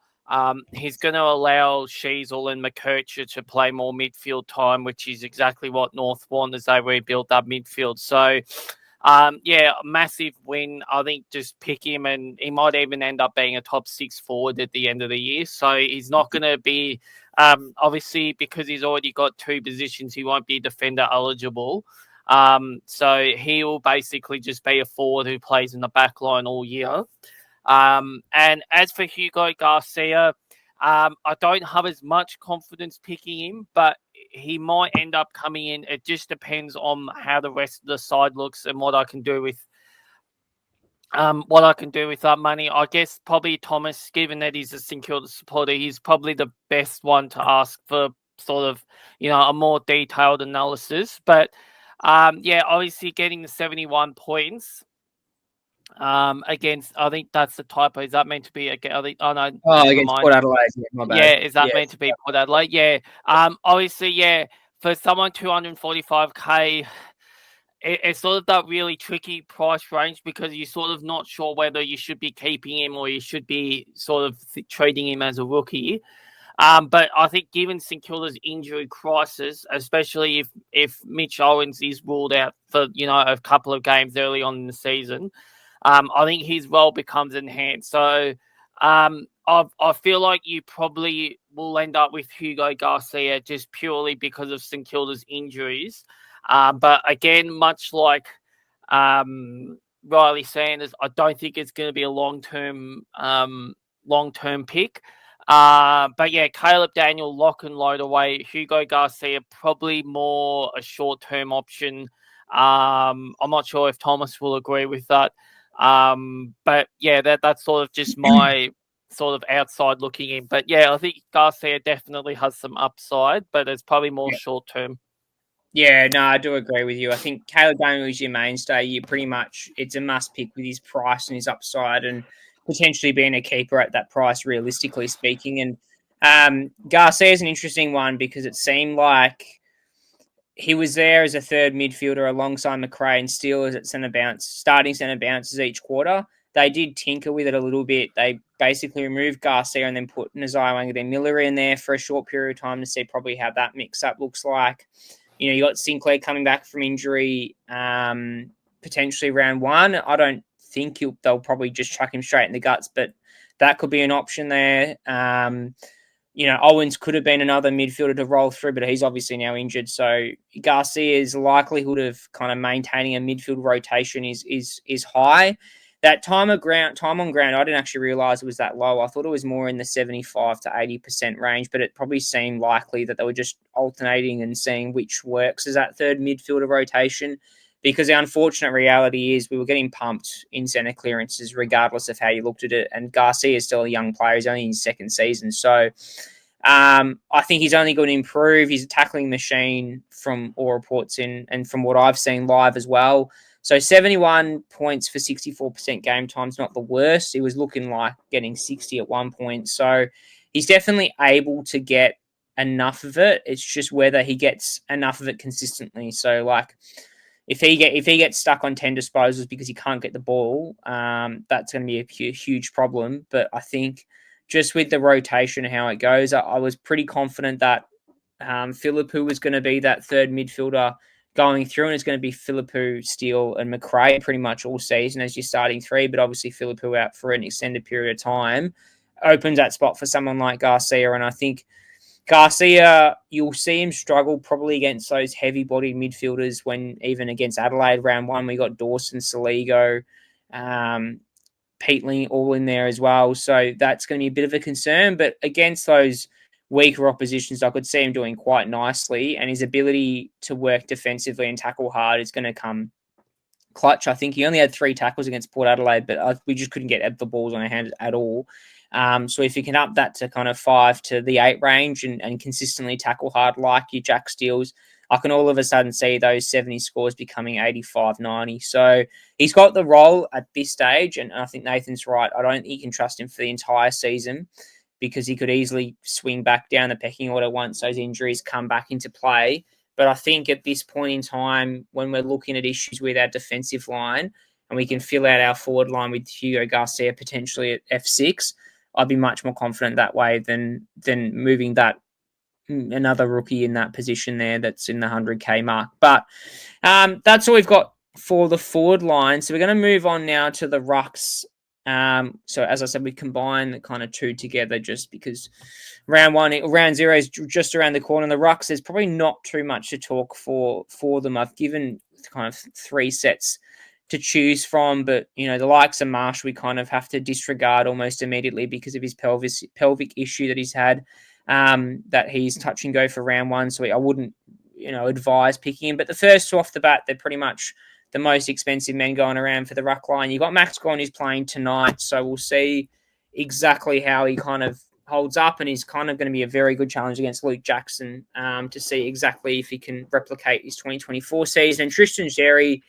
He's going to allow Sheasel and McKercher to play more midfield time, which is exactly what North want as they rebuild that midfield. So, massive win. I think just pick him, and he might even end up being a top 6 forward at the end of the year. So he's not going to be, obviously, because he's already got 2 positions, he won't be defender eligible. So he will basically just be a forward who plays in the back line all year. And as for Hugo Garcia, I don't have as much confidence picking him, but he might end up coming in. It just depends on how the rest of the side looks and what I can do with what I can do with that money, I guess probably Thomas, given that he's a St Kilda supporter, he's probably the best one to ask for sort of, a more detailed analysis. But obviously getting the 71 points against, I think that's the typo. Is that meant to be again? I think, oh no, never Against mind. Port Adelaide, my bad. Yeah, is that meant to be Port Adelaide? Yeah. Obviously, for someone 245k, it's sort of that really tricky price range because you're sort of not sure whether you should be keeping him or you should be sort of treating him as a rookie. But I think given St Kilda's injury crisis, especially if Mitch Owens is ruled out for a couple of games early on in the season, I think his role becomes enhanced. So I feel like you probably will end up with Hugo Garcia just purely because of St Kilda's injuries. But again, much like Riley Sanders, I don't think it's going to be a long-term pick. But yeah, Caleb Daniel, lock and load away. Hugo Garcia, probably more a short-term option. I'm not sure if Thomas will agree with that. But yeah, that's sort of just my sort of outside looking in. But yeah, I think Garcia definitely has some upside, but it's probably more short-term. Yeah, no, I do agree with you. I think Caleb Daniel is your mainstay. It's a must pick with his price and his upside and potentially being a keeper at that price, realistically speaking. And Garcia is an interesting one because it seemed like he was there as a third midfielder alongside McRae and Steelers at starting centre bounces each quarter. They did tinker with it a little bit. They basically removed Garcia and then put Nazai Wangadeen-Miller in there for a short period of time to see probably how that mix-up looks like. You got Sinclair coming back from injury, potentially round one. I don't think they'll probably just chuck him straight in the guts, but that could be an option there. Owens could have been another midfielder to roll through, but he's obviously now injured. So Garcia's likelihood of kind of maintaining a midfield rotation is high. That time on ground, I didn't actually realise it was that low. I thought it was more in the 75 to 80% range, but it probably seemed likely that they were just alternating and seeing which works as that third midfielder rotation. Because the unfortunate reality is we were getting pumped in centre clearances regardless of how you looked at it. And Garcia is still a young player. He's only in his second season. So I think he's only going to improve. He's a tackling machine from all reports and from what I've seen live as well. So 71 points for 64% game time is not the worst. He was looking like getting 60 at one point. So he's definitely able to get enough of it. It's just whether he gets enough of it consistently. So like if he gets stuck on 10 disposals because he can't get the ball, that's going to be a huge problem. But I think just with the rotation and how it goes, I was pretty confident that Philippou was going to be that third midfielder going through, and it's going to be Philippou, Steele, and McRae pretty much all season as your starting three. But obviously Philippou out for an extended period of time opens that spot for someone like Garcia. And I think Garcia, you'll see him struggle probably against those heavy-bodied midfielders when even against Adelaide round one, we got Dawson, Saligo, Peatling all in there as well. So that's going to be a bit of a concern. But against those weaker oppositions, I could see him doing quite nicely. And his ability to work defensively and tackle hard is going to come clutch. I think he only had 3 tackles against Port Adelaide, but we just couldn't get the balls on our hand at all. So if you can up that to kind of 5 to the 8 range and consistently tackle hard like your Jack Steels, I can all of a sudden see those 70 scores becoming 85, 90. So he's got the role at this stage, and I think Nathan's right. I don't think you can trust him for the entire season because he could easily swing back down the pecking order once those injuries come back into play. But I think at this point in time, when we're looking at issues with our defensive line and we can fill out our forward line with Hugo Garcia potentially at F6, I'd be much more confident that way than moving another rookie in that position there that's in the 100K mark. But that's all we've got for the forward line. So we're going to move on now to the rucks. So as I said, we combine the kind of two together just because round 0 is just around the corner. The rucks, there's probably not too much to talk for them. I've given kind of 3 sets to choose from, but the likes of Marsh, we kind of have to disregard almost immediately because of his pelvic issue that he's had. That he's touch and go for round 1, so I wouldn't, advise picking him. But the first 2 off the bat, they're pretty much the most expensive men going around for the ruck line. You've got Max Gawn who's playing tonight, so we'll see exactly how he kind of holds up, and he's kind of going to be a very good challenge against Luke Jackson to see exactly if he can replicate his 2024 season. And Tristan Xerri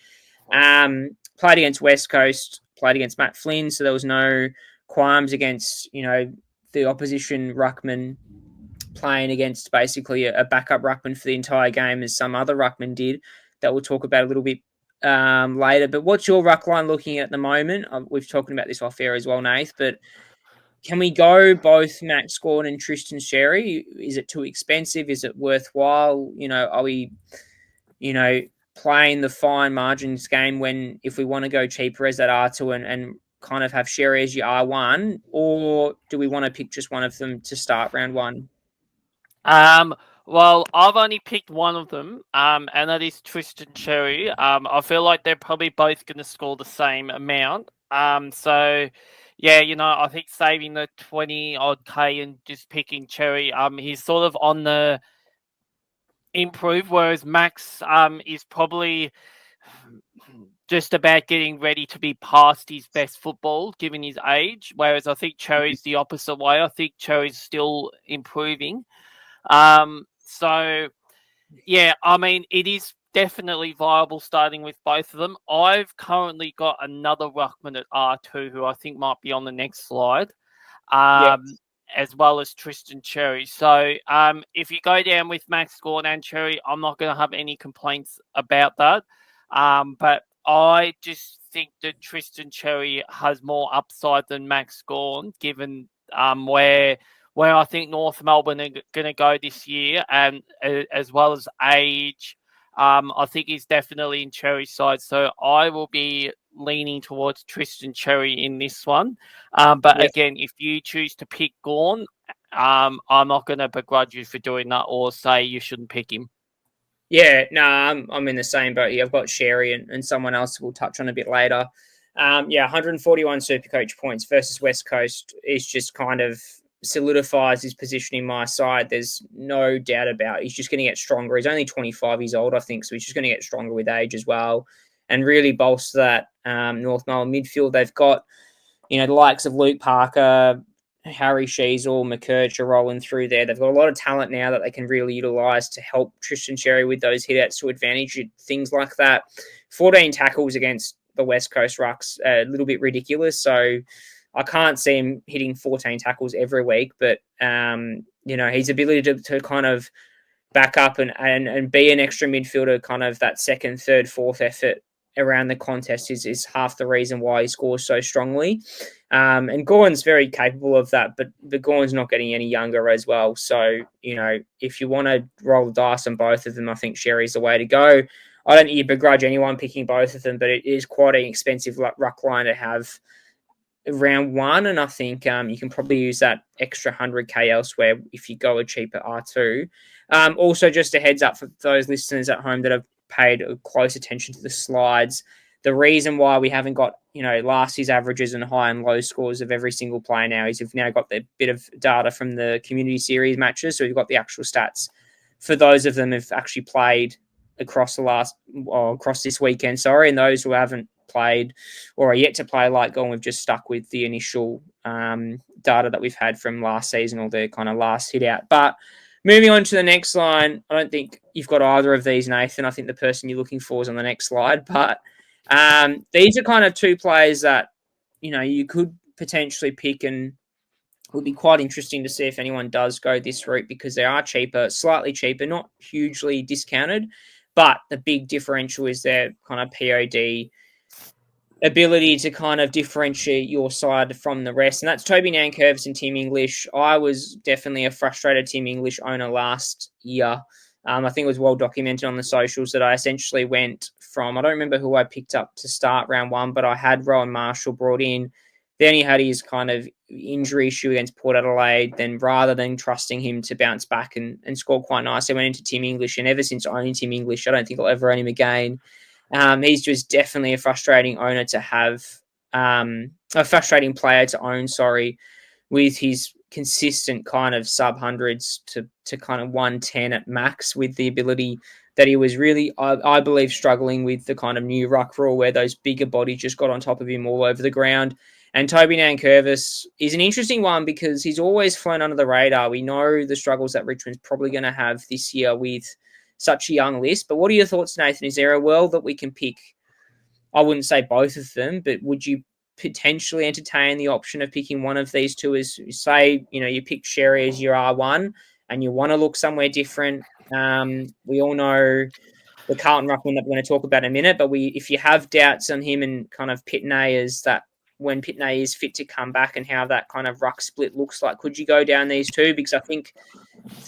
played against West Coast, played against Matt Flynn, so there was no qualms against, the opposition ruckman playing against basically a backup ruckman for the entire game, as some other ruckman did, that we'll talk about a little bit later. But what's your ruck line looking at the moment? We've talked about this off air as well, Nath, but can we go both Max Gawn and Tristan Xerri? Is it too expensive? Is it worthwhile? Are we, playing the fine margins game when, if we want to go cheaper as that R2 and kind of have Xerri as your R1, or do we want to pick just one of them to start round one? Well, I've only picked one of them, and that is Tristan Xerri. I feel like they're probably both going to score the same amount. So, yeah, I think saving the 20 odd K and just picking Xerri, he's sort of on the improve, whereas Max is probably just about getting ready to be past his best football given his age, whereas I think Xerri's the opposite way. I think Xerri's still improving. So yeah, I mean, it is definitely viable starting with both of them. I've currently got another ruckman at R2 who I think might be on the next slide. As well as Tristan Xerri. So if you go down with Max Gawn and Xerri, I'm not going to have any complaints about that. But I just think that Tristan Xerri has more upside than Max Gawn, given where I think North Melbourne are going to go this year, and as well as age. I think he's definitely in Xerri's side. So I will be leaning towards Tristan Xerri in this one. But again, if you choose to pick Gawn, I'm not going to begrudge you for doing that or say you shouldn't pick him. Yeah, no, I'm in the same boat here. I've got Xerri and someone else we'll touch on a bit later. 141 SuperCoach points versus West Coast is just kind of solidifies his position in my side. There's no doubt about it. He's just going to get stronger. He's only 25 years old, I think, so he's just going to get stronger with age as well and really bolster that North Melbourne midfield. They've got, the likes of Luke Parker, Harry Sheasel, McCurch are rolling through there. They've got a lot of talent now that they can really utilise to help Tristan Xerri with those hit-outs to advantage, things like that. 14 tackles against the West Coast Rucks, a little bit ridiculous, so I can't see him hitting 14 tackles every week, but, his ability to kind of back up and be an extra midfielder, kind of that second, third, fourth effort around the contest is half the reason why he scores so strongly. And Gawn's very capable of that, but Gawn's not getting any younger as well. So, if you want to roll the dice on both of them, I think Xerri's the way to go. I don't think you begrudge anyone picking both of them, but it is quite an expensive ruck line to have round one, and I think you can probably use that extra 100K elsewhere if you go a cheaper R2. Also, just a heads up for those listeners at home that have paid close attention to the slides, the reason why we haven't got last year's averages and high and low scores of every single player now is we've now got the bit of data from the community series matches, so we've got the actual stats for those of them who've actually played across this weekend, and those who haven't played or are yet to play like Gawn, we've just stuck with the initial data that we've had from last season or the kind of last hit out. But moving on to the next line, I don't think you've got either of these, Nathan. I think the person you're looking for is on the next slide. But these are kind of two players that, you could potentially pick, and would be quite interesting to see if anyone does go this route because they are cheaper, slightly cheaper, not hugely discounted. But the big differential is their kind of POD ability to kind of differentiate your side from the rest. And that's Toby Nankervis and Tim English. I was definitely a frustrated Tim English owner last year. I think it was well documented on the socials that I essentially went from, I don't remember who I picked up to start round one, but I had Rowan Marshall brought in. Then he had his kind of injury issue against Port Adelaide. Then rather than trusting him to bounce back and score quite nicely, I went into Tim English. And ever since owning Tim English, I don't think I'll ever own him again. He's just definitely a frustrating owner to have, a frustrating player to own, with his consistent kind of sub-hundreds to kind of 110 at max, with the ability that he was really, I believe, struggling with the kind of new ruck rule where those bigger bodies just got on top of him all over the ground. And Toby Nankervis is an interesting one because he's always flown under the radar. We know the struggles that Richmond's probably going to have this year with such a young list. But what are your thoughts, Nathan? Is there a world that we can pick? I wouldn't say both of them, but would you potentially entertain the option of picking one of these two? As say, you pick Sherry as your R1 and you want to look somewhere different. We all know the Carlton ruckman that we're going to talk about in a minute, but if you have doubts on him and kind of Pitney as that, when Pitney is fit to come back and how that kind of ruck split looks like, could you go down these two? Because I think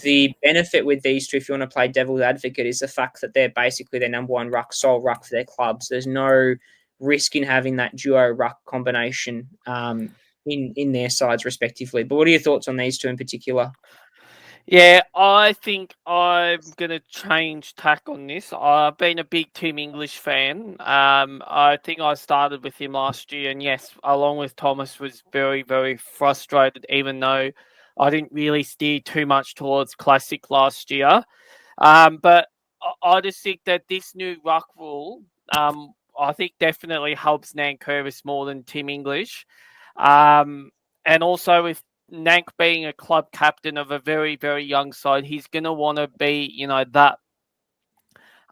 the benefit with these two, if you want to play devil's advocate, is the fact that they're basically their number one ruck, sole ruck for their clubs. There's no risk in having that duo ruck combination in their sides respectively. But what are your thoughts on these two in particular? Yeah, I think I'm going to change tack on this. I've been a big Tim English fan. I think I started with him last year, and yes, along with Thomas, was very, very frustrated, even though I didn't really steer too much towards Classic last year. But I just think that this new ruck rule, I think definitely helps Nankervis more than Tim English. And also with Nank being a club captain of a very, very young side, he's going to want to be, that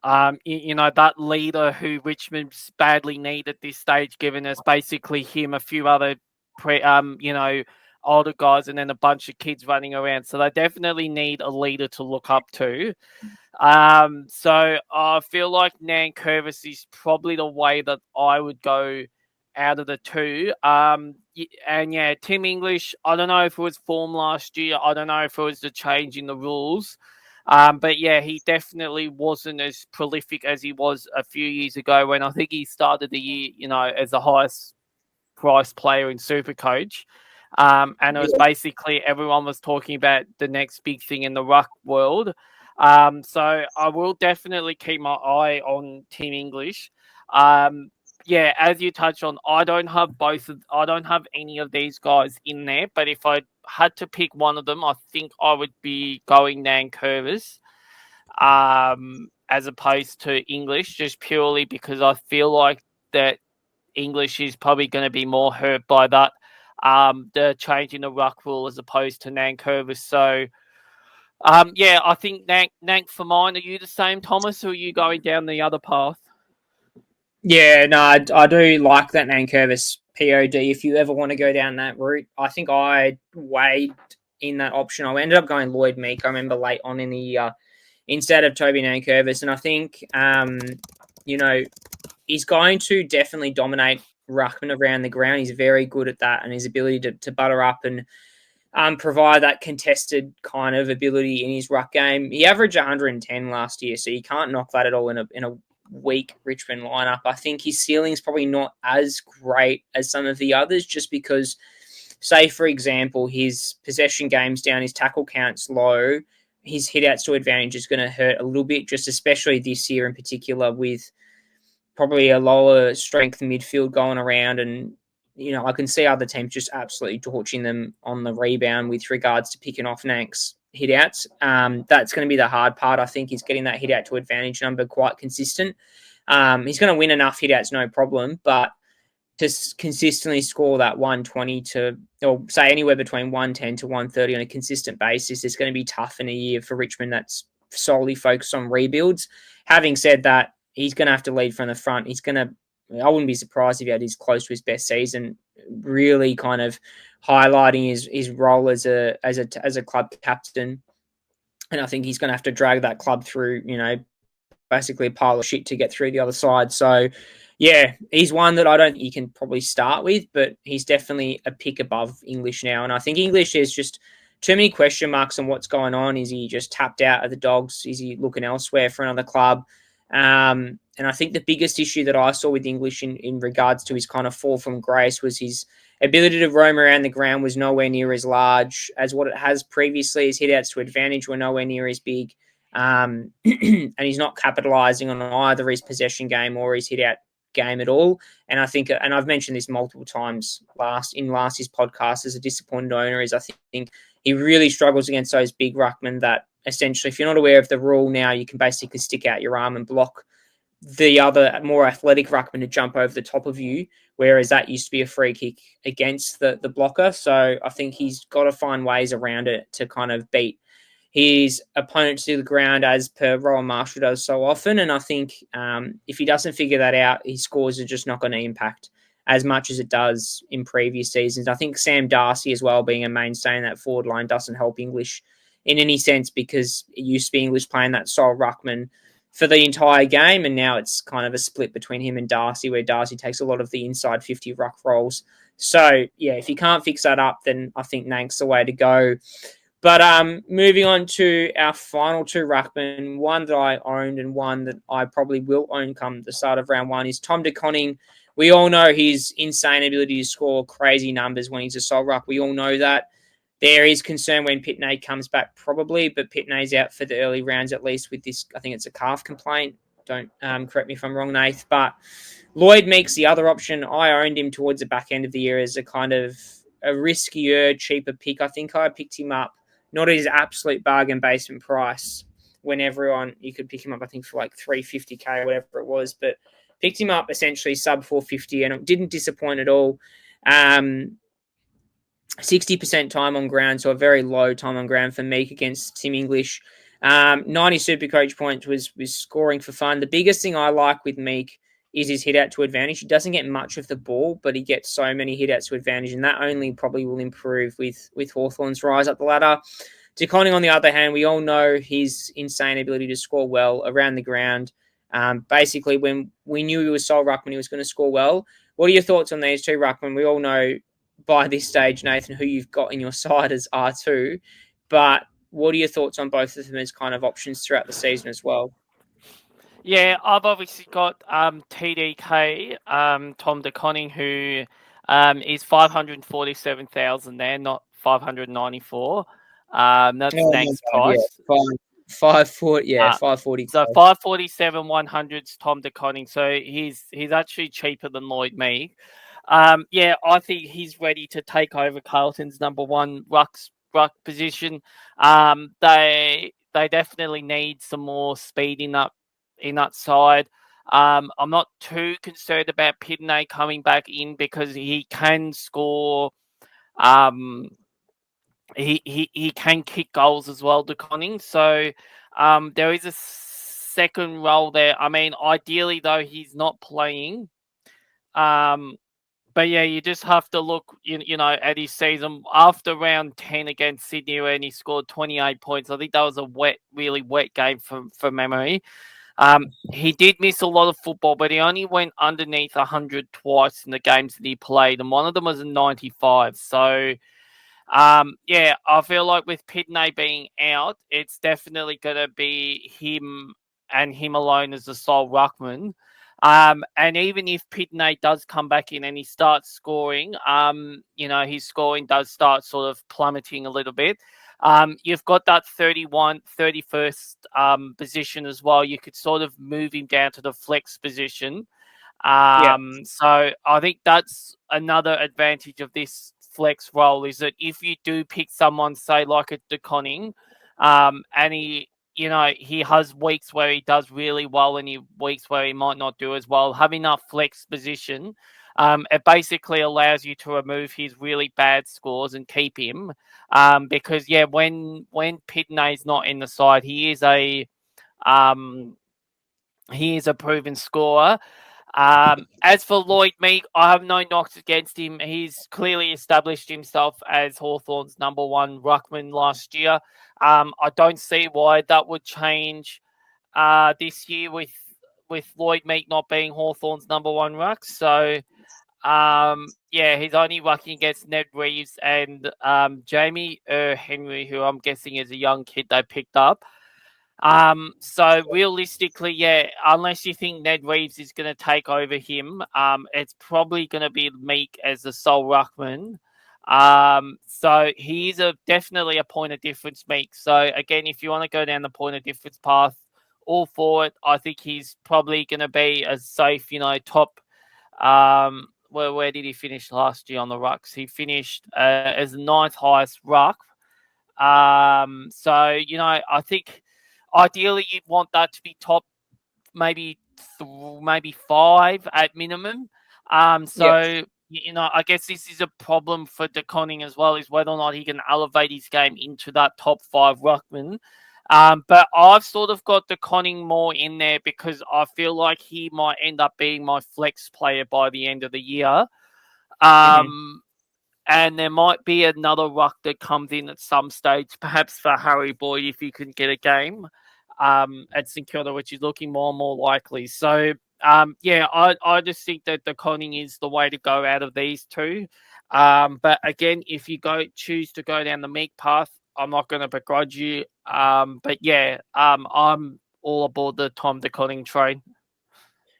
that leader who Richmond's badly need at this stage, given us basically him, a few other, older guys, and then a bunch of kids running around. So they definitely need a leader to look up to. So I feel like Nankervis is probably the way that I would go out of the two. And yeah, Tim English, I don't know if it was form last year. I don't know if it was the change in the rules. But yeah, he definitely wasn't as prolific as he was a few years ago when I think he started the year, as the highest price player in SuperCoach. And it was basically everyone was talking about the next big thing in the ruck world. So I will definitely keep my eye on Tim English. Yeah, as you touched on, I don't have any of these guys in there, but if I had to pick one of them, I think I would be going Nankervis, as opposed to English, just purely because I feel like that English is probably going to be more hurt by that, the change in the ruck rule as opposed to Nankervis. So, yeah, I think Nank for mine. Are you the same, Thomas, or are you going down the other path? Yeah, no, I do like that Nankervis POD. If you ever want to go down that route, I think I weighed in that option. I ended up going Lloyd Meek. I remember late on in the year instead of Toby Nankervis, and I think he's going to definitely dominate ruckman around the ground. He's very good at that, and his ability to butter up and provide that contested kind of ability in his ruck game. He averaged 110 last year, so you can't knock that at all in a weak Richmond lineup. I think his ceiling is probably not as great as some of the others, just because, say, for example, his possession game's down, his tackle count's low, his hitouts to advantage is going to hurt a little bit, just especially this year in particular with probably a lower strength midfield going around. And, I can see other teams just absolutely torching them on the rebound with regards to picking off Nank's hitouts. That's going to be the hard part, I think, is getting that hitout to advantage number quite consistent. He's going to win enough hitouts, no problem, but to consistently score that 120 or say anywhere between 110 to 130 on a consistent basis is going to be tough in a year for Richmond that's solely focused on rebuilds. Having said that, he's going to have to lead from the front. I wouldn't be surprised if he had his close to his best season, really kind of highlighting his role as a club captain. And I think he's going to have to drag that club through, basically a pile of shit to get through the other side. So, yeah, he's one that I don't think you can probably start with, but he's definitely a pick above English now. And I think English is just too many question marks on what's going on. Is he just tapped out of the Dogs? Is he looking elsewhere for another club? And I think the biggest issue that I saw with English in regards to his kind of fall from grace was his ability to roam around the ground was nowhere near as large as what it has previously. His hitouts to advantage were nowhere near as big. And he's not capitalising on either his possession game or his hitout game at all. And I think, and I've mentioned this multiple times last year's podcast as a disappointed owner, is I think he really struggles against those big ruckmen that essentially, if you're not aware of the rule now, you can basically stick out your arm and block the other more athletic ruckman to jump over the top of you, whereas that used to be a free kick against the blocker. So I think he's got to find ways around it to kind of beat his opponents to the ground, as per Rowan Marshall does so often. And I think if he doesn't figure that out, his scores are just not going to impact as much as it does in previous seasons. I think Sam Darcy as well, being a mainstay in that forward line, doesn't help English in any sense, because it used to be English playing that style ruckman for the entire game, and now it's kind of a split between him and Darcy, where Darcy takes a lot of the inside 50 ruck rolls. So, yeah, if he can't fix that up, then I think Nank's the way to go. But moving on to our final two ruckmen, one that I owned and one that I probably will own come the start of round one, is Tom De Koning. We all know his insane ability to score crazy numbers when he's a sole ruck. We all know that. There is concern when Pitney comes back, probably, but Pitney's out for the early rounds, at least with this. I think it's a calf complaint. Don't correct me if I'm wrong, Nath. But Lloyd Meek's the other option. I owned him towards the back end of the year as a kind of a riskier, cheaper pick. I think I picked him up, not at his absolute bargain basement price, when you could pick him up, I think, for like $350K or whatever it was, but picked him up essentially sub 450, and it didn't disappoint at all. 60% time on ground, so a very low time on ground for Meek against Tim English. 90 SuperCoach points was scoring for fun. The biggest thing I like with Meek is his hit out to advantage. He doesn't get much of the ball, but he gets so many hit outs to advantage, and that only probably will improve with Hawthorn's rise up the ladder. De Koning, on the other hand, we all know his insane ability to score well around the ground. Basically, when we knew he was sole ruckman, he was going to score well. What are your thoughts on these two ruckmen? We all know by this stage, Nathan, who you've got in your side as R2, but what are your thoughts on both of them as kind of options throughout the season as well? Yeah, I've obviously got TDK, Tom De Koning, who is 547,000 there, not 594. That's Nank's price. Yeah. 540. So 547 100's Tom De Koning. So he's actually cheaper than Lloyd Meek. Yeah, I think he's ready to take over Carlton's number one ruck position. They definitely need some more speed in that side. I'm not too concerned about Pitney coming back in, because he can score. He can kick goals as well, De Koning. So there is a second role there. I mean, ideally though, he's not playing. But yeah, you just have to look, at his season after round 10 against Sydney, when he scored 28 points. I think that was a really wet game from memory. He did miss a lot of football, but he only went underneath 100 twice in the games that he played, and one of them was a 95. So, yeah, I feel like with Pitney being out, it's definitely going to be him and him alone as the sole ruckman. And even if Pitney does come back in and he starts scoring, his scoring does start sort of plummeting a little bit. You've got that 31st position as well. You could sort of move him down to the flex position. So I think that's another advantage of this flex role, is that if you do pick someone, say like a De Koning, and he has weeks where he does really well and weeks where he might not do as well, having that flex position, it basically allows you to remove his really bad scores and keep him. Because when Pitney's not in the side, he is a proven scorer. As for Lloyd Meek, I have no knocks against him. He's clearly established himself as Hawthorn's number one ruckman last year. I don't see why that would change this year with Lloyd Meek not being Hawthorn's number one ruck. So, he's only rucking against Ned Reeves and Jamie Henry, who I'm guessing is a young kid they picked up. So realistically, unless you think Ned Reeves is going to take over him, it's probably going to be Meek as the sole ruckman. So he's definitely a point of difference, Meek. So again, if you want to go down the point of difference path, all for it. I think he's probably going to be a safe, top. Where did he finish last year on the rucks? He finished as the ninth highest ruck. So, you know, I think ideally you'd want that to be top maybe maybe 5 at minimum. Yep. So, you know, I guess this is a problem for De Koning as well, is whether or not he can elevate his game into that top 5 ruckman. But I've sort of got De Koning more in there because I feel like he might end up being my flex player by the end of the year. And there might be another ruck that comes in at some stage, perhaps for Harry Boyd if he can get a game at St Kilda, which is looking more and more likely. So, yeah, I just think that De Koning is the way to go out of these two. But again, if you choose to go down the Meek path, I'm not going to begrudge you. But yeah, I'm all aboard the Tom De Koning train.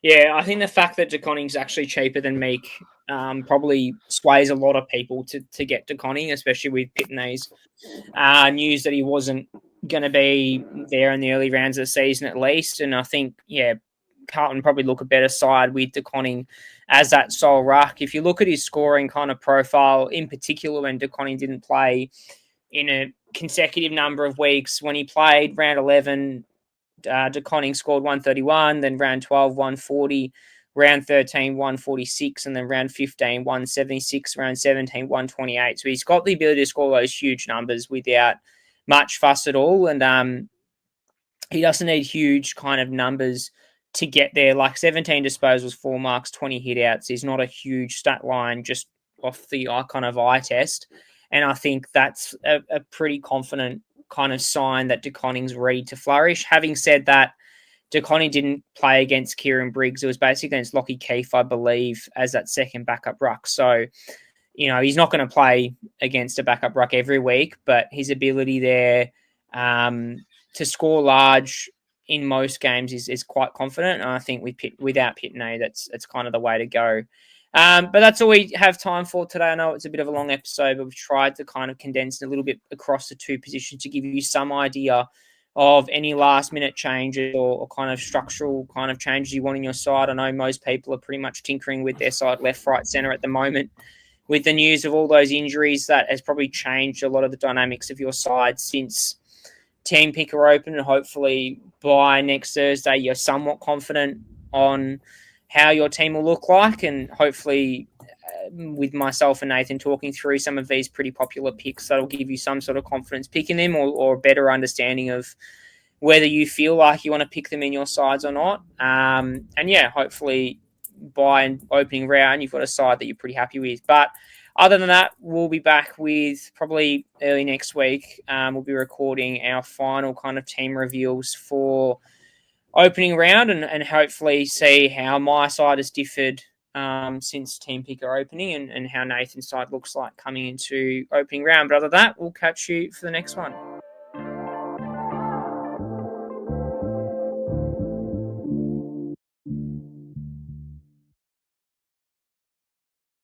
Yeah, I think the fact that De Koning's actually cheaper than Meek probably sways a lot of people to get De Koning, especially with Pitney's news that he wasn't going to be there in the early rounds of the season at least. And I think, yeah, Carlton probably look a better side with De Koning as that sole ruck. If you look at his scoring kind of profile, in particular when De Koning didn't play in a consecutive number of weeks, when he played round 11, De Koning scored 131, then round 12, 140, round 13, 146, and then round 15, 176, round 17, 128. So he's got the ability to score those huge numbers without much fuss at all. And he doesn't need huge kind of numbers to get there. Like 17 disposals, 4 marks, 20 hitouts is not a huge stat line just off the kind of eye test. And I think that's a pretty confident kind of sign that De Koning's ready to flourish. Having said that, De Koning didn't play against Kieran Briggs. It was basically against Lockie Keefe, I believe, as that second backup ruck. So, you know, he's not going to play against a backup ruck every week, but his ability there to score large in most games is quite confident. And I think without Pitney, that's kind of the way to go. But that's all we have time for today. I know it's a bit of a long episode, but we've tried to kind of condense a little bit across the two positions to give you some idea of any last minute changes or kind of structural kind of changes you want in your side. I know most people are pretty much tinkering with their side left, right, centre at the moment. With the news of all those injuries, that has probably changed a lot of the dynamics of your side since Team Picker Open, and hopefully by next Thursday you're somewhat confident on how your team will look like, and hopefully with myself and Nathan talking through some of these pretty popular picks, that'll give you some sort of confidence picking them or a better understanding of whether you feel like you want to pick them in your sides or not. And yeah, hopefully by an opening round you've got a side that you're pretty happy with. But other than that, we'll be back with probably early next week. We'll be recording our final kind of team reveals for opening round and hopefully see how my side has differed since Team Picker opening and how Nathan's side looks like coming into opening round. But other than that, we'll catch you for the next one.